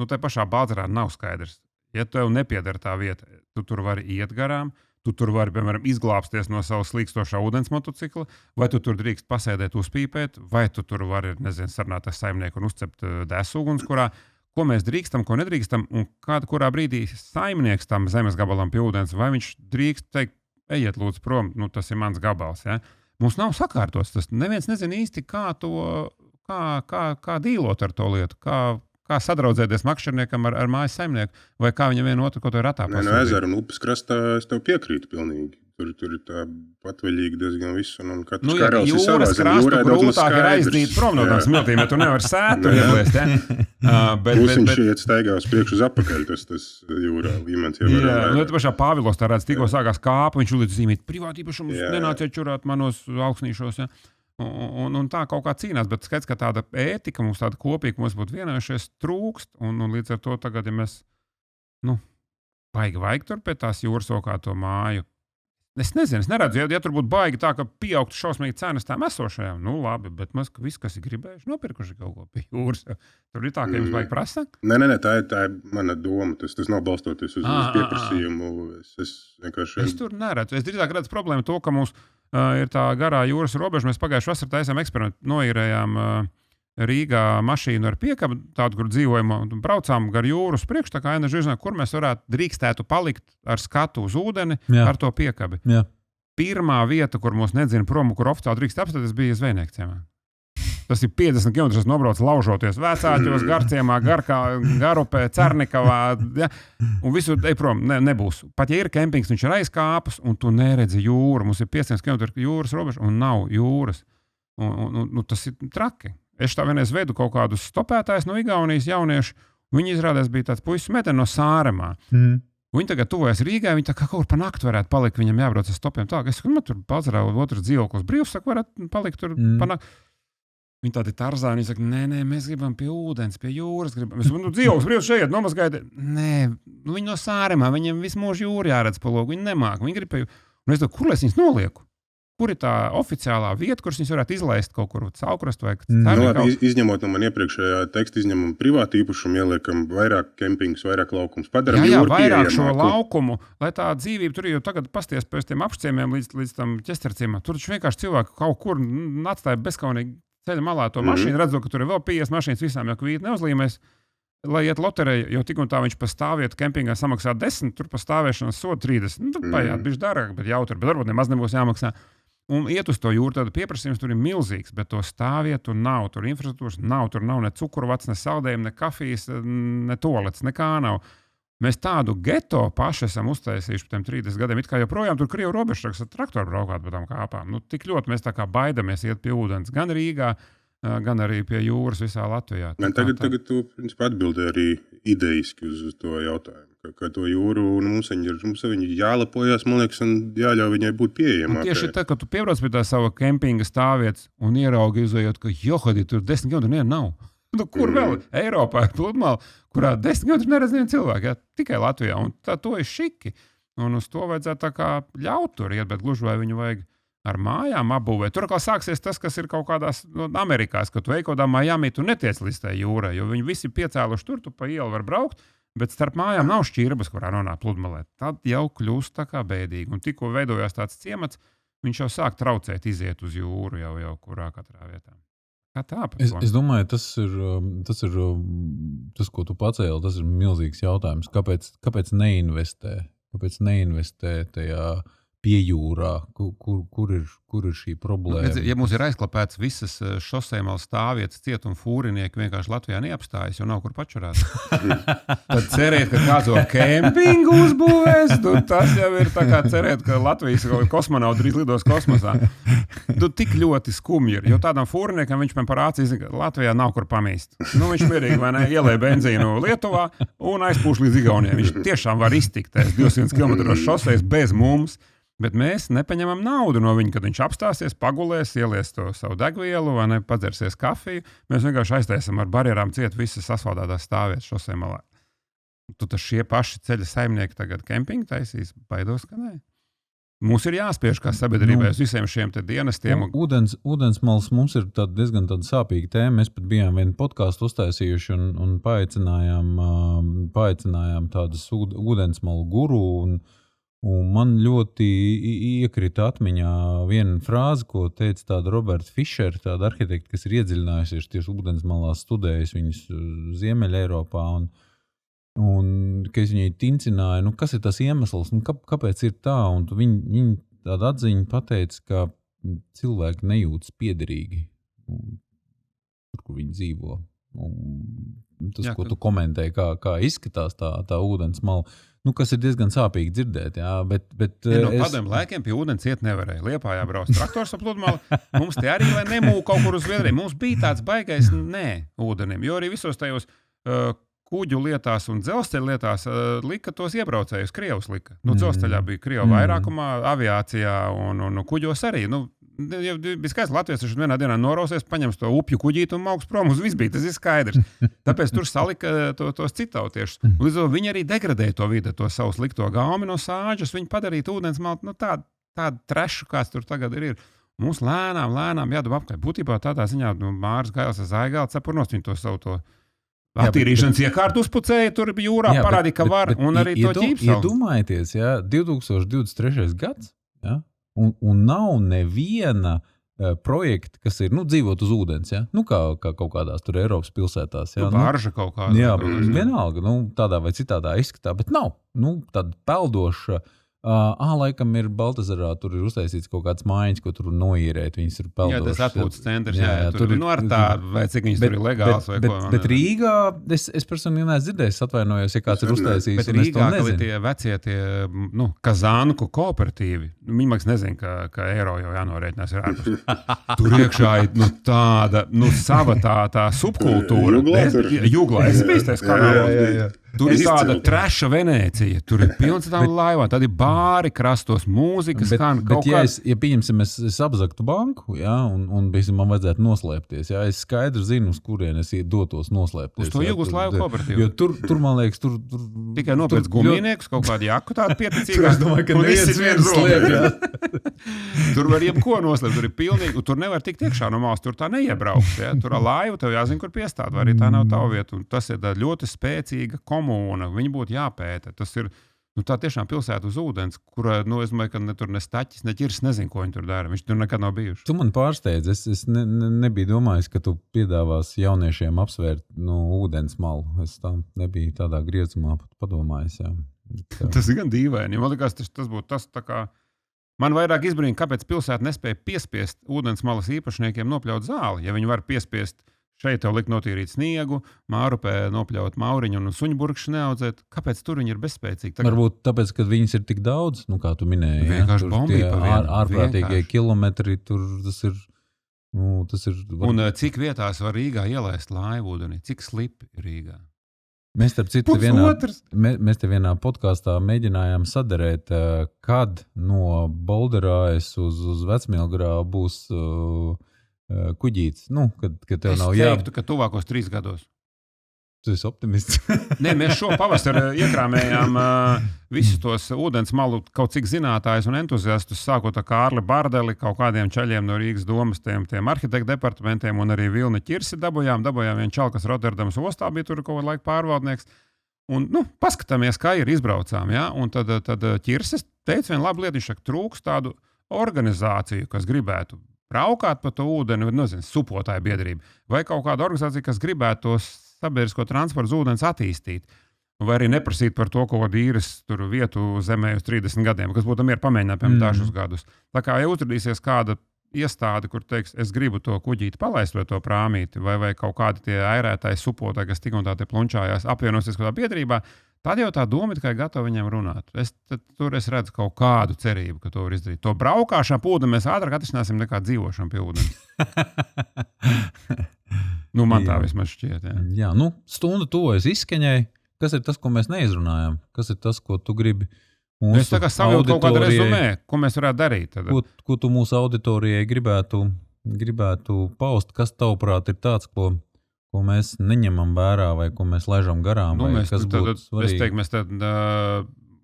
Speaker 2: tai pašā Bādzerā nav skaidrs. Ja tev nepieder tā vieta, tu tur vari iet garām, tu tur vari, piemēram, izglābsties no savas slīkstošā ūdens motocikla, vai tu tur drīkst pasēdēt, uzpīpēt, vai tu tur vari, sarunāt ar saimnieku un uzcept desu ugunskurā. Ko mēs drīkstam, ko nedrīkstam, un kurā brīdī saimnieks tam zemes gabalam pie ūdens, vai viņš drīkst teikt, ejiet lūdzu prom, tas ir mans gabals. Ja? Mums nav sakārtots, tas neviens nezina īsti, kā dīlot ar to lietu, kā sadraudzēties makšķerniekam ar mājas saimnieku, vai kā viņam vienu otru kaut ko ratā pasūtīt.
Speaker 3: No ezera un upes krastā es tev piekrītu pilnīgi. Tur ir tā patvaļīgi diezgan viss, un katrs karaus ir savā zem.
Speaker 2: Jūras krastu grūtāk ir aizdīt prom no tām smiltīm, ja tu nevar sētu ieblēst.
Speaker 3: Viņš iet staigā uz priekšu uz apakaļ, tas jūrā līmenis jau var.
Speaker 2: Pašā Pāvilos tā redz, tikko sākās kāpa, viņš līdz zīmīt privātīpašumus, nenāciet čurāt manos augsnīšos. Ja? Un tā kaut kā cīnās, bet skaidrs, ka tāda ētika mums tāda kopīga, mums būtu vienojušies trūkst, un līdz ar to tagad, ja mēs, baigi tur pēc tās jūras okā to māju. Es nezinu, es neredzu, ja tur būtu baigi tā, ka pieaugtu šausmīgi cenas tām esošajām, labi, bet mēs viss, kas ir gribējuši, nopirkuši kaut ko pie jūras. Tur ir tā, ka jums baigi prasa?
Speaker 3: Nē, tā ir mana doma, tas nav balstoties uz pieprasījumu.
Speaker 2: Es tur neredzu, es drīzāk redzu problēmu to, ka mums ir tā garā jūras robeža, mēs pagājuši vasarā taisām eksperimentu, noīrējām Rīgā mašīnu ar piekabi, tādu, kur dzīvojam, braucām gar jūras priekš, tā kā Aina Žižnā, kur mēs drīkstētu palikt ar skatu uz ūdeni ar to piekabi.
Speaker 1: Jā.
Speaker 2: Pirmā vieta, kur mūs nedzina prom, kur oficiāli drīkst apstāties, bija Zvejnieku ciemā. Tas ir 50 km nobrauc laužoties Vecāķos, Garciemā, Garupē, Cernikavā, ja? Un visur ej prom, nebūs. Pat ja ir kempings, viņš ir aizkāpus, un tu neredzi jūru. Mums ir 500 km jūras robeža, un nav jūras. Un tas ir traki. Es tā vienreiz veidu kaut kādus stopētājus no Igaunijas jauniešu. Viņi izrādās bija tāds puisis meteni no Sāremā. Viņi tagad tuvojas Rīgai, viņi tā kā kaut kur pa nakti varētu palikt, viņam jābrauc ar stopiem. Tā, es saku, tur Bādzerā otrs dzīvoklis brīvs, saka, varētu palikt tur pa nakti. Viņi tādi tarzā, viņi saka, nē, mēs gribam pie ūdens, pie jūras. Es saku, dzīvoklis brīvs šeit, nomazgājiet. Nē, viņi no Sāremā, viņiem visu mūžu jūru jāredz pa logu, viņi nemāk. Viņi grib pie jūras. Un es domāju, kur es viņus nolieku? kur ir tā oficiālā vieta, kuras viņas varētu izlaist kaut kur caukrast vai
Speaker 3: izņemot no man iepriekšējā teksta, izņemam privātu īpašumu, ieliekam vairāk kempings, vairāk laukums. Padaram
Speaker 2: jā, vairāk šo laukumu, lai tā dzīvība tur jau tagad pasties pēc tiem apšciemiem līdz tam ķesterciemam. Tur vienkārši cilvēki kaut kur atstāja bezkaunīgi ceļa malā to mašīnu, redzot, ka tur ir vēl 50 mašīnas, visām jau kvīt neuzlīmēs. Lai iet loterijā, jo tik un tā viņš pa stāvvietu kempingā samaksā 10, tur pa stāvēšanas sodu 30. Tur paiet, bišķi dārgāk, bet jautri, bet varbūt nemaz nebūs jāmaksā. Un iet uz to jūru, tad pieprasījums tur ir milzīgs, bet to stāvvietu nav, tur infrastruktūras nav, tur nav ne cukurvats, ne saldējumi, ne kafijas, ne tolets, nekā nav. Mēs tādu geto paši esam uztaisījuši par tiem 30 gadiem, it kā joprojām tur Krievu robežsargs ar traktoru braukāt pa tām kāpām. Nu, tik ļoti mēs tā kā baidamies iet pie ūdens, gan Rīgā, gan arī pie jūras visā Latvijā.
Speaker 3: Tagad tu principā atbildi arī ideiski uz to jautājumu, ka to jūru mums viņi jālepojas, man liekas, un jāļauj viņai būt pieejamākai.
Speaker 2: Tieši tā, ka tu piebrauc pie tā sava kempinga stāvvietas un ieraugi izējot, ka johadi, tur 10 km nav. Nu, kur vēl? Eiropā ir pludmale, kurā 10 km neredz nevienu cilvēku, tikai Latvijā, un to ir šiki. Un uz to vajadzētu tā kā ļaut tur iet, bet gluži vai viņu vajag ar mājām apbūvēt. Tur kā sāksies tas, kas ir kaut kādās Amerikās, ka tu ej kaut kādā Miami, tu netiec līdz tai jūrai, jo viņi visi piecēluši tur, tu pa ielu var braukt, bet starp mājām nav šķirbas, kurā nonāk pludmalē. Tad jau kļūst tā kā bēdīgi. Un tikko veidojās tāds ciemats, viņš jau sāk traucēt iziet uz jūru jau kurā katrā vietā. Kā tā?
Speaker 1: Es domāju, tas ir tas, ko tu pacēli, tas ir milzīgs jautājums. Kāpēc neinvestē? Kāpēc neinvestē tajā piejūrā, kur ir šī problēma?
Speaker 2: Ja mums ir aizklapēts visas šoseimalas stāvvietas, cietuma fūrinieki vienkārši Latvijā neapstājas, jo nav kur pačurāt. Tad cerēt, ka kāds to kempingu uzbūvēs, tas jau ir tā kā cerēt, ka Latvijas kosmonauti drīz lidos kosmosā. Tik ļoti skumji ir, jo tādam fūriniekam viņš man parācīs, ka Latvijā nav kur pamīst. Viņš mierīgi vai ne, ielēja benzīnu Lietuvā un aizpūš līdz Igaunijai. Viņš tiešām var iztikt 200 km šoseis bez mums. Bet mēs nepaņemam naudu no viņa, kad viņš apstāsies, pagulēs, ielies to savu degvielu vai ne, padzersies kafiju. Mēs vienkārši aiztaisam ar barjerām ciet visas asfaltētās stāvvietas šosei malā. Tu tas šie paši ceļa saimnieki tagad kempingu taisīs? Baidos, ka nē. Mums ir jāspiež kā sabiedrībai uz visiem šiem te dienestiem.
Speaker 1: Ūdensmalas mums ir diezgan sāpīga tēma. Mēs pat bijām vienu podcastu uztaisījuši un paaicinājām tādas ūdensmalu guru un man ļoti iekrita atmiņā viena frāze, ko teica tāda Roberta Fišera, tāda arhitekta, kas ir iedziļinājusies tieši ūdensmalās, studējusi viņas Ziemeļa Eiropā, un ka es viņai tincināju, kas ir tas iemesls, kāpēc ir tā, un viņa tāda atziņa pateica, ka cilvēki nejūtas piederīgi, tur, kur viņi dzīvo. Tas, ko tu komentēji, kā izskatās tā ūdensmala, kas ir diezgan sāpīgi dzirdēt, jā, bet
Speaker 2: no padomju laikiem pie ūdens iet nevarēja. Liepājā brauc traktors ap pludmali, mums te arī, lai nemūk kaut kur uz Zviedriju. Mums bija tāds baigais ūdenim, jo arī visos tajos kuģu lietās un dzelzceļa lietās lika tos iebraucējus, Krievus lika. Dzelzceļā bija Krievu vairākumā, aviācijā un kuģos arī. Bija skaidrs, Latvijas taču vienā dienā norausies, paņems to upju kuģīti un mauks prom uz visu bija, tas ir skaidrs. Tāpēc tur salika tos citautiešus. Līdz to viņi arī degradēja to vidi, to savu slikto gaumi no sāģes, viņi padarīja ūdensmalu tādu trešu, kāds tur tagad ir. Mums lēnām jādod apkārt. Būtībā tādā ziņā Māris Gails ar Zaigāli cepurnos viņu to savu to attīrīšanas iekārtu uzpucēja, tur jūrā parādīja, ka var, un arī to ķīpsalu.
Speaker 1: Iedomājieties, 2023. gads, un nav neviena projekta, kas ir, dzīvot uz ūdens, kā kaut kādās tur Eiropas pilsētās.
Speaker 2: Barža kaut kāda.
Speaker 1: Jā, vienalga, tādā vai citādā izskatā, bet nav, tāda peldoša. Laikam ir Baltazarā, tur ir uztaisīts kaut kāds mājiņas, ko tur noīrēt, viņas ir peldošas.
Speaker 2: Jā, tas atpūtas centrs, tur ir ar tādu, vai cik viņas tur ir legāls vai ko.
Speaker 1: Bet Rīgā, es personīgi neesmu dzirdējis, atvainojos, ja kāds ir uztaisījis,
Speaker 2: bet Rīgā, ka tie vecie, kazānku kooperatīvi, viņi maks nezin, ka eiro jau jānorēķinās ir ārpus. Tur iekšā ir tāda, sava tā subkultūra. Juglā, es biju tais kanālos. Tur ir tāda treša Venēcija, tur ir pilns tām laivām, tad ir bāri krastos, mūzika skan kaut kā.
Speaker 1: Ja pieņemsim, es apzaktu banku, jā, un man vajadzētu noslēpties, jā, es skaidri zinu, uz kurien es dotos noslēpties.
Speaker 2: Uz to Jugoslāvu kooperatīvu.
Speaker 1: Jo tur, man liekas, tur
Speaker 2: tikai nopēc gumijniekus, kaut kādu jaku tādu pieticīgā.
Speaker 1: Es domāju, ka neviens slēp,
Speaker 2: Tur var jebko noslēpt, tur ir pilnīgi, tur nevar tikt iekšā no malas, tur tā neiebraukt, jā. Tur ar laivu tev jāzina, kur piestāt, vai arī tā nav tava vieta, un tas ir ļoti spēcīga komūna, viņi būtu jāpēta. Tas ir tā tiešām pilsēta uz ūdens, kura, es domāju, ka tur ne staķis, ne ķirs, nezinu, ko viņi tur dara. Viņš tur nekad nav bijuši.
Speaker 1: Tu man pārsteidz, es nebiju domājis, ka tu piedāvās jauniešiem apsvērt ūdens malu. Es tā nebiju tādā griezumā pat padomājis, jā.
Speaker 2: Tas ir gan dīvaini. Man liekas, tas būtu tas tā kā... Man vairāk izbrīna, kāpēc pilsēta nespēja piespiest ūdens malas īpašniekiem nopļaut zāli, ja viņi var piespiest šeit tev likt notīrīt sniegu, Mārupē nopļaut mauriņu un suņburkšu neaudzēt. Kāpēc tur viņi ir bezspēcīgi?
Speaker 1: Varbūt tāpēc, ka viņas ir tik daudz, kā tu minēji.
Speaker 2: Vienkārši bombīgi pa vienu.
Speaker 1: Ārprātīgie kilometri, tur tas ir...
Speaker 2: Un cik vietās var Rīgā ielaist laivu ūdenī? Cik slipi ir Rīgā?
Speaker 1: Mēs starp citu mēs te vienā podkāstā mēģinājām sadarēt, kad no Bolderājas uz Vecmilgrāvu būs kuģītis. Kad tev nav
Speaker 2: Es teiktu, ka tuvākos 3 gados.
Speaker 1: Tu esi optimists.
Speaker 2: Nē, mēs šo pavasaru iekrāmējām visus tos ūdens malu kaut cik zinātājus un entuziastus, sākot ar Kārli Bardeli, kaut kādiem čaļiem no Rīgas domas, tiem arhitektu departamentiem un arī Vilni Ķirsi dabujām vien čal, kas Rotterdamas ostā bija tur kaut laika pārvaldnieks. Un, paskatāmies, kā ir izbraucām, ja? Un tad Ķirsis teica vienu labu lietu, viņš saka, trūks tādu organizāciju, kas gribētu braukāt pa to ūdeni, supotāju biedrību, vai kaut kāda organizācija, kas gribētu tos sabiedrisko transportu ūdens attīstīt, vai arī neprasīt par to, ko īres tur vietu zemē uz 30 gadiem, kas būtu mieru pamēģināt, piemēram, dažus gadus. Tā kā, ja uzradīsies kāda iestāde, kur teiks, es gribu to kuģīti palaist vai to prāmīti, vai kaut kādi tie airētāji supotāji, kas tik un tā te plunčājās, apvienosies kādā biedrībā, tad jau tā doma tikai gatava viņiem runāt. Tur es redzu kaut kādu cerību, ka to var izdarīt. To braukāšanu pa ūdeni mēs ātrāk atrisināsim nekā dzīvošanu pie ūdens. Man tā vismaz šķiet.
Speaker 1: Jā, stunda tuvojas izskaņai. Kas ir tas, ko mēs neizrunājam? Kas ir tas, ko tu gribi mūsu
Speaker 2: es tā kā savilku kaut kādu rezumē, ko mēs varētu darīt. Tad.
Speaker 1: Ko tu mūsu auditorijai gribētu paust? Kas tavuprāt ir tāds, ko mēs neņemam vērā vai ko mēs laižam garām? Kas būtu svarīgi?
Speaker 2: Es teiktu,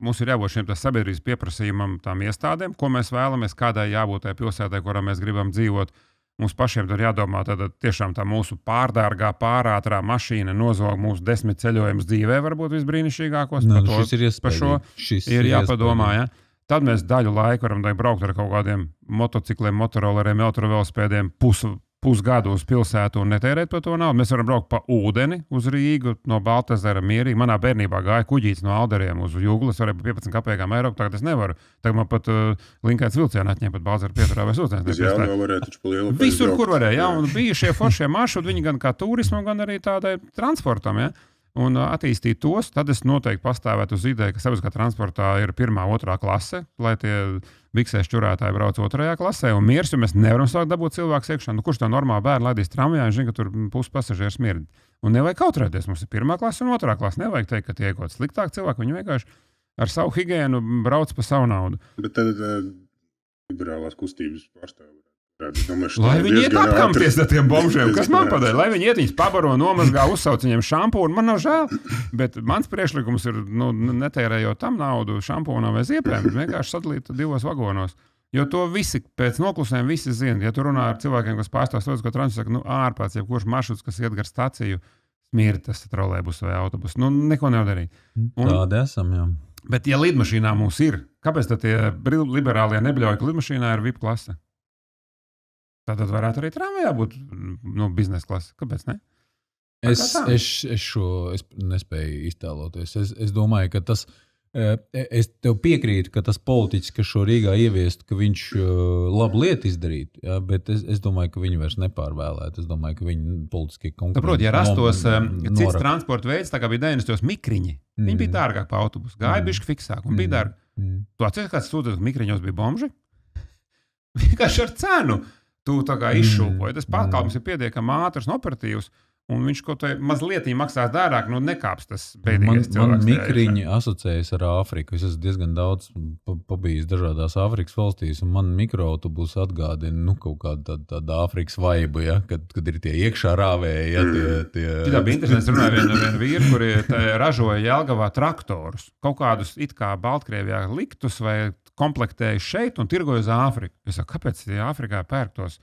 Speaker 2: mums ir jābūt šiem sabiedrības pieprasījumam tām iestādēm, ko mēs vēlamies, kādai jābūt tai pilsētai, kurā mēs gribam dzīvot. Mums pašiem tur jādomā, tad tiešām tā mūsu pārdārgā, pārātrā mašīna nozog mūsu 10 ceļojumus dzīvē, varbūt visbrīnišķīgākos.
Speaker 1: Šis ir
Speaker 2: par šo ir jāpadomā, ja? Tad mēs daļu laiku varam braukt ar kaut kādiem motocikliem, motoroleriem, elektrovelospēdiem pusgadu uz pilsētu un netērēt par to naudu. Mēs varam braukt pa ūdeni uz Rīgu, no Baltezera mierīgi. Manā bērnībā gāja kuģītis no Alderiem uz Juglas, varēja pa 15 kapēkām eiro, tagad es nevaru. Tagad man pat Linkaits vilcienu atņem pat Baltezera pieturā vai ūdens. Visur, kur varēja, un bija šie foršie maršruti, viņi gan kā turismam, gan arī tādai transportam, ja? Un attīstīt tos, tad es noteikti pastāvētu uz ideju, ka sabiedriskā transportā ir 1., 2. klase, lai tie biksēs čurētāji brauc 2. klasē, un miers, jo mēs nevaram sākt dabūt cilvēku iekšā. Kurš tā normāli bērnu laidīs tramvajā, viņš zina, ka tur pusi pasažieru smird. Un nevajag kautrēties, mums ir 1. klase un 2. klase. Nevajag teikt, ka tie ir kaut kāds sliktāk cilvēki, viņi vienkārši ar savu higienu brauc pa savu naudu.
Speaker 3: Bet tad liberālās kustības pārstāvji.
Speaker 2: Lai viņi iet apkamties ar tiem bombžiem, kas man padara, lai viņi iet viņus pabaro, nomazgā, uzsauc viņiem šampūnu, man nav žēl, bet mans priekšlikums ir, netērējot tam naudu šampūnām vai ziepēm, vienkārši sadalīt 2 vagonos, jo to visi pēc noklusēm visi zina, ja tu runā ar cilvēkiem, kas pārstāv sabiedrisko transportu, saka, ārpēc jebkurš maršruts, kas iet gar staciju, smird tas trolejbus vai autobus, neko nevar darīt.
Speaker 1: Tādi esam, jā.
Speaker 2: Bet ja lidmašīnā mums ir, kāpēc tad tie liberālie nebļauj, ka lidmašīnā ir VIP klase? Tātad varētu arī tramvajā būt biznesa klase. Kāpēc ne?
Speaker 1: Es nespēju iztēloties. Es domāju, ka tas, es tev piekrītu, ka tas politiķis, kas šo Rīgā ieviestu, ka viņš labu lietu izdarītu, ja, bet es domāju, ka viņi vairs nepārvēlētu. Es domāju, ka viņi politiski konkurenti.
Speaker 2: Proti, ja rastos cits transporta veids, tā kā bija 90. mikriņi, viņi bija dārgāk pa autobusu, gāja bišķi fiksāk un bija dārgi. Tu atceries, kāds sūdzēs, ka mikriņos bija bomži? Vienkārši ar cenu. Tu tā kā izšūpoji. Tas pakalpojums ir pietiekami ātrs un operatīvs. un viņš kaut kā mazliet maksās dārāk, nekāps tas bēdīgais cilvēks.
Speaker 1: Man mikriņi asociējas ar Āfriku. Es esmu diezgan daudz pabijis dažādās Āfrikas valstīs, un man mikroautobus atgādina kaut kādu tādu Āfrikas vaibu, ja? kad ir tie iekšā rāvēji. Ja?
Speaker 2: Tā bija interesanti. Es runāju vienu vīru, kuri ražoja Jelgavā traktorus. Kaut kādus it kā Baltkrievijā liktus vai komplektēja šeit un tirgoja uz Āfriku. Es saku, kāpēc Āfrikā pērk tos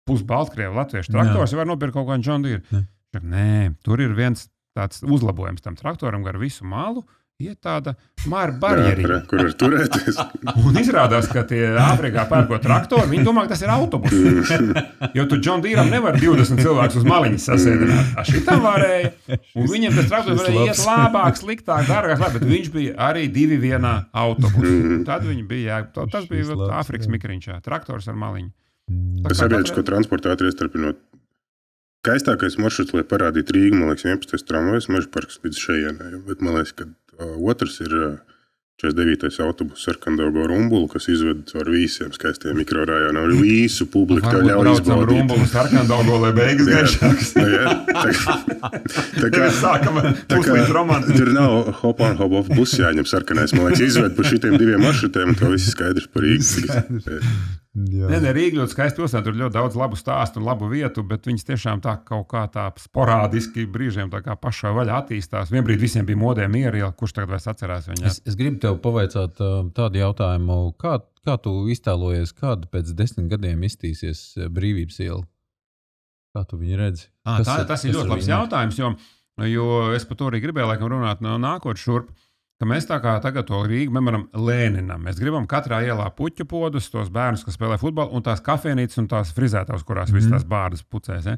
Speaker 2: pusbaltkrievu latviešu traktors, var nopirkt kaut kādu John Deere? Nē, tur ir viens tāds uzlabojums tam traktoram gar visu malu, ir tāda māra barjeri.
Speaker 3: Kur var turēties.
Speaker 2: Un izrādās, ka tie Āfrikā pērko traktori, viņi domā, ka tas ir autobus. Jo tu John Deeram nevar 20 cilvēkus uz maliņas sasēdināt. Šitam varēja. Un viņiem tas traktors varēja iet labāk, sliktāk, dārgāk, bet viņš bija arī 2 vienā autobusu. Tad viņi bija, tas bija Āfrikas mikriņšā, traktors ar maliņu.
Speaker 3: Sabiedrisko transportu ātriestarpinot. Skaistākais maršruts, lai parādītu Rīgu, man liekas, 11. tramvajs, Meža parks līdz šejienai. Bet man liekas, ka otrs ir 49. autobus Sarkandaugo Rumbulu, kas izved caur visiem skaistiem mikrorajoniem. Visu publiku tev ļauj izbaudīt.
Speaker 2: Rumbulu Sarkandaugo, lai beigas gaišāks.
Speaker 3: Tā kā
Speaker 2: sākam puslīt romantiski.
Speaker 3: Tur nav hop on, hop off bus jāņem sarkanais. Man liekas, izved pa šitiem 2 maršrutiem, un to viss skaidrs par Rīgas.
Speaker 2: Nē, Rīga ļoti skaisti pilsēta, tur ļoti daudz labu stāstu un labu vietu, bet viņas tiešām tā kaut kā tā sporādiski brīžiem tā kā pašā vaļā attīstās. Vienbrīd visiem bija modē mieriela, kurš tagad vairs atcerās viņu.
Speaker 1: Es gribu tev pavaicāt tādu jautājumu, kā tu iztēlojies, kāda pēc 10 gadiem iztīsies Brīvības iela? Kā tu viņu redzi?
Speaker 2: Tas ir ļoti labs jautājums, jo es par to arī gribēju laikam runāt nākot šurp. Ka mēs tā kā tagad to Rīgu memoram Lēninam. Mēs gribam katrā ielā puķu podus, tos bērnus, kas spēlē futbolu, un tās kafejnīcas un tās frizētavas, kurās visas tās bārdas pucēs. Ja?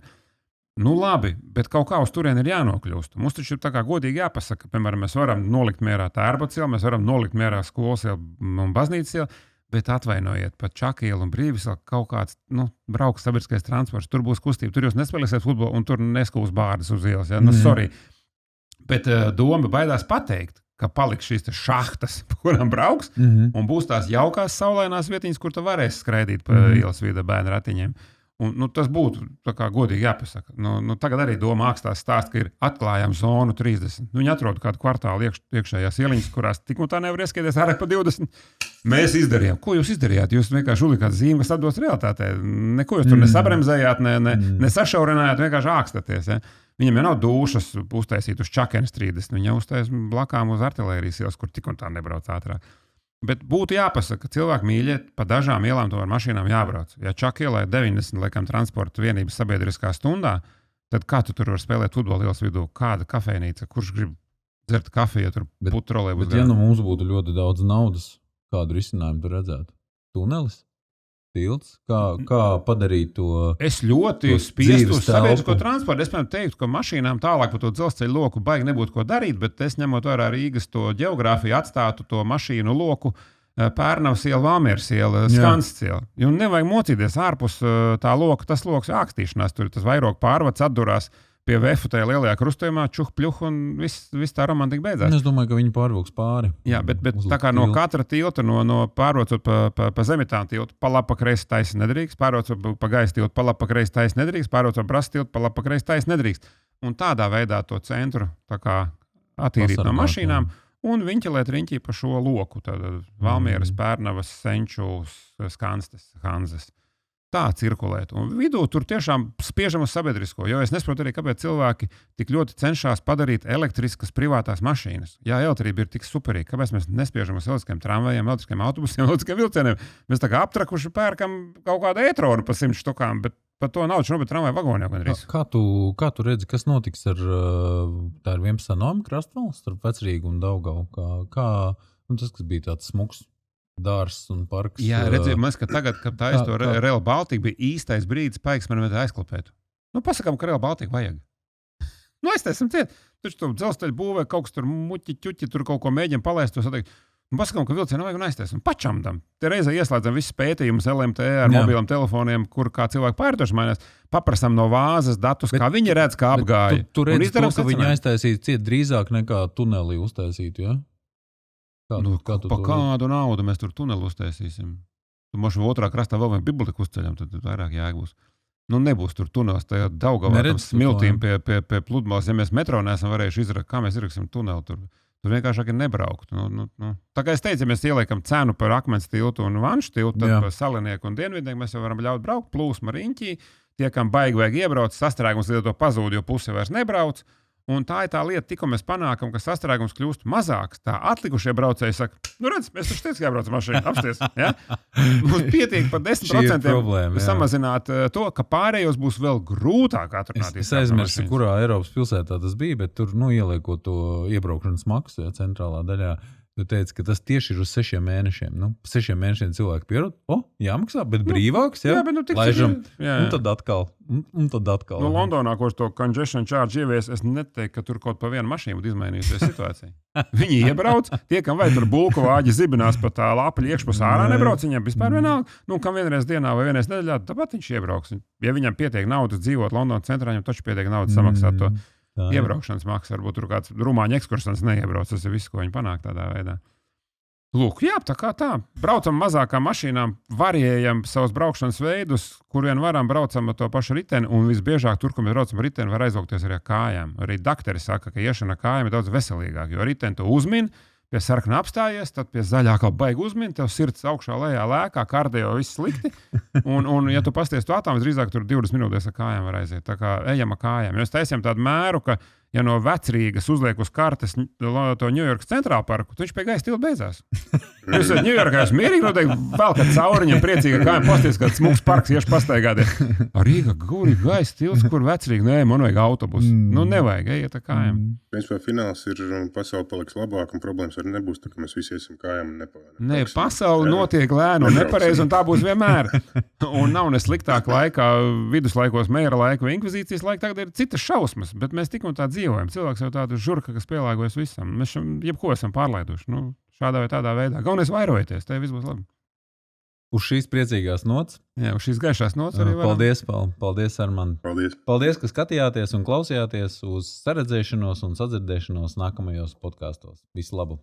Speaker 2: Nu labi, bet kaut kā uz turieni ir jānokļūst. Mums taču ir tā kā godīgi jāpasaka, piemēram, mēs varam nolikt mierā Tērbatas ielu, mēs varam nolikt mierā skolas ielu un baznīcas ielu, bet atvainojiet, pat Čaka ielu un Brīvības ielu kaut kāds, brauks sabiedriskais transports, tur būs kustība, tur jūs nespēlēsiet futbolu un tur neskūs bārdas uz ielas. Ja? Sorry. Bet doma baidās pateikt, ka paliks šīs šahtas, pa kurām brauks, un būs tās jaukās saulainās vietiņas, kur tu varēsi skraidīt pa ielas vidu bērnu ratiņiem. Un, tas būtu tā kā godīgi jāpasaka. Tagad arī doma ākstās stāst, ka ir atklājām zonu 30. Viņi atrod kādu kvartālu iekšējās ieliņas, kurās tik un tā nevar ieskieties ārāk pa 20. Mēs izdarījām. Ko jūs izdarījāt? Jūs vienkārši ulikāt zīmi, kas atdos realitātē. Neko jūs tur nesabremzējāt, nesašaurinājāt, vienkārši ākstaties. Ja? Viņam jau nav dūšas uztaisīt uz Čakenes 30. Viņa uztais blakām uz artilērijas ielas, kur tik un tā nebrauc ātrāk. Bet būtu jāpasaka, ka cilvēki mīļie pa dažām ielām tomēr mašīnām jābrauc. Ja Čaka ielā ir 90 laikam transporta vienības sabiedriskā stundā, tad kā tu tur var spēlēt futbola ielas vidū? Kāda kafejnīca? Kurš grib dzert kafiju, ja tur būtu trolēbus?
Speaker 1: Bet ja mums būtu ļoti daudz naudas, kādu risinājumu tu redzētu? Tunelis? Tilts? Kā padarīt to?
Speaker 2: Es ļoti spiestu uz sabiedrisko transportu. Es teiktu, ka mašīnām tālāk pa to dzelzceļa loku baigi nebūtu ko darīt, bet es ņemot vērā Rīgas to ģeogrāfiju, atstātu to mašīnu loku Pērnavas iela, Valmieras iela, Skanstas iela. Jo nevajag mocīties ārpus tā loka, tas loks ākstīšanās, tur tas vairāk pārvads atdurās pie VF tajā lielajā krustojumā, čuh, un viss tā romantika beidzās.
Speaker 1: Es domāju, ka viņi pārvilks pāri.
Speaker 2: Jā, bet tā kā no katra tilta, no pārvocot pa Zemitānu tiltu, pa labi pa kreisi taisi nedrīkst, pārvocot pa gaisa tiltu, pa labi pa kreisi taisi nedrīkst, pārvocot pa Brasta tiltu, pa labi pa kreisi taisi nedrīkst. Un tādā veidā to centru tā kā attīrīt no mašīnām un viņķelēt riņķī pa šo loku. Tad Valmieras, Pērnavas, Senču, Skanstas, Hanzas. Tā cirkulēt. Un vidū tur tiešām spiežam uz sabiedrisko, jo es nesaprotu arī, kāpēc cilvēki tik ļoti cenšas padarīt elektriskas privātās mašīnas. Jā, elektrība ir tik superīga. Kāpēc mēs nespiežam uz elektriskiem tramvajiem, elektriskiem autobusiem, elektriskiem vilcieniem? Mēs tā kā aptrakuši pērkam kaut kādu e-tronu pa 100 štukām, bet par to naudu nobet tramvaju vagoni jau gandrīz.
Speaker 1: Kā tu redzi, kas notiks ar tā ir 11. novembra krastvalsts starp Vecrīgu un Daugavu? Tas, kas bija tāds smuks dārs un parks.
Speaker 2: Jā, redziet, mēs, ka tagad, kad tā to Rail Baltica bija īstais brīdis, paiks man vajag aizklapēt. Pasakām, ka Rail Baltica vajag. Aiztaisim ciet. Taču tu dzelzceļu būvē kaut kas tur muķi, tur kaut ko mēģina palaist, to sateikt. Pasakām, ka vilcienu vajag un aiztaisim. Pačamdam. Te reizē ieslēdzam visus pētījumus LMT ar mobiliem telefoniem, kur kā cilvēki pārdoši mainās. Paprasam no vāzes datus, kā viņi redz, kā apgāja.
Speaker 1: Tu redzi to, ka viņi aiztaisītu ciet drīzāk nekā tunelī uztaisītu, ja?
Speaker 2: Kādu naudu mēs tur tuneli uztaisīsim? Tu moši otrā krastā vēl vien biblioteku uzceļam, tad vairāk jēga būs. nebūs tur tunelis, tajā Daugavā tam smiltīm pie pludmales. Ja mēs metro neesam varējuši izrakt, kā mēs izraksim tuneli tur. Tur vienkāršāk ir nebraukt. Tā kā es teicu, ja mēs ieliekam cenu par akmens tiltu un vanšu tiltu, tad par Salinieku un Dienvidnieku mēs jau varam ļaut braukt plūsma riņķī. Tie, kam baigi vajag iebraukt, sastrēgums līdz to pazūd, jo puse vairs nebrauc. Un tā ir tā lieta, tikko mēs panākam, ka sastrēgums kļūst mazāks, tā atlikušie braucēji saka, redz, mēs taču teicu, ka jābrauc ar mašīnu, apsties. Ja? Mums pietiek par 10% samazināt to, ka pārējos būs vēl grūtāk atrunāt.
Speaker 1: Es aizmirsu, kurā Eiropas pilsētā tas bija, bet tur, ieliekot to iebraukšanas maksu, centrālā daļā, tu teici, ka tas tieši ir uz 6 mēnešiem. 6 mēnešiem cilvēki pierod, jāmaksā, bet brīvāks, jā, bet laižam. Un tad atkal.
Speaker 2: Londonā, ko to congestion charge ievies, es neteiktu, ka tur kaut pa vienu mašīnu būtu izmainījusies situācija. Viņi iebrauc, tie, kam vai tur bulku vāģi zibinās pa tā lapļa iekšpus ārā nebrauc, viņam vispār vienalga. Kam vienreiz dienā vai vienreiz nedēļā, tāpat viņš iebrauks. Ja viņam pietiek naudas dzīvot Londonas centrā, viņam taču pietiek naudas samaksāt to. Iebraukšanas maksa, varbūt tur kāds rumāņu ekskursants neiebrauc, tas ir viss, ko viņi panāk tādā veidā. Lūk, jā, tā kā tā. Braucam mazākām mašīnām, variējam savus braukšanas veidus, kur vien varam, braucam ar to pašu riteni, un visbiežāk tur, kur mēs braucam ar riteni, var aizvaukties arī ar kājām. Arī dakteri saka, ka iešana ar kājām ir daudz veselīgāk, jo riteni to uzmin, pie sarkana apstājies, tad pie zaļā kā baigi uzmin, tev sirds augšā lejā lēkā, kardeo viss slikti, un ja tu pasties to atām, drīzāk tur 20 minūtēs ar kājām var aiziet. Tā kā ejam ar kājām. Mēs taisījām tādu mēru, ka ja no Vecrīgas uzliek uz kartes to Ņujorkas centrālu parku, tad viņš pie gaisa tilta beidzās. Jūs esat Ņujorkā, jūs mierīgi noteikti vēl kāds cauriņam priecīgi kājām pasties, kāds smuks parks ieši pastaigāties. Rīga, guri gaisa tilts, kur Vecrīga, nē, man vajag autobusu. Nevajag, ejiet ar kājām.
Speaker 3: Principā fināls ir pasauli paliks labāk, un problēmas arī nebūs, tā ka mēs visi iesim kājām un nepavērām.
Speaker 2: Nē, pasauli notiek lēni un nepareizi, un tā būs vienmēr. Un nav ne sliktāk laikā, viduslaikos, mēra laika vai inkvizīcijas laika, tagad ir citas šausmas, bet mēs tik un tā dzīvojam. Cilvēks jau tāda žurka, kas pielāgojas visam. Mēs jebko esam pārlaiduši. Šādā vai tādā veidā. Galvenais vairojieties, tev viss būs labi.
Speaker 1: Uz šīs priecīgās nots.
Speaker 2: Jā, uz šīs gaišās nots arī varam.
Speaker 1: Paldies, Armand. Paldies, ka skatījāties un klausījāties uz saredzēšanos un sadzirdēšanos nākamajos podkastos. Visu labu!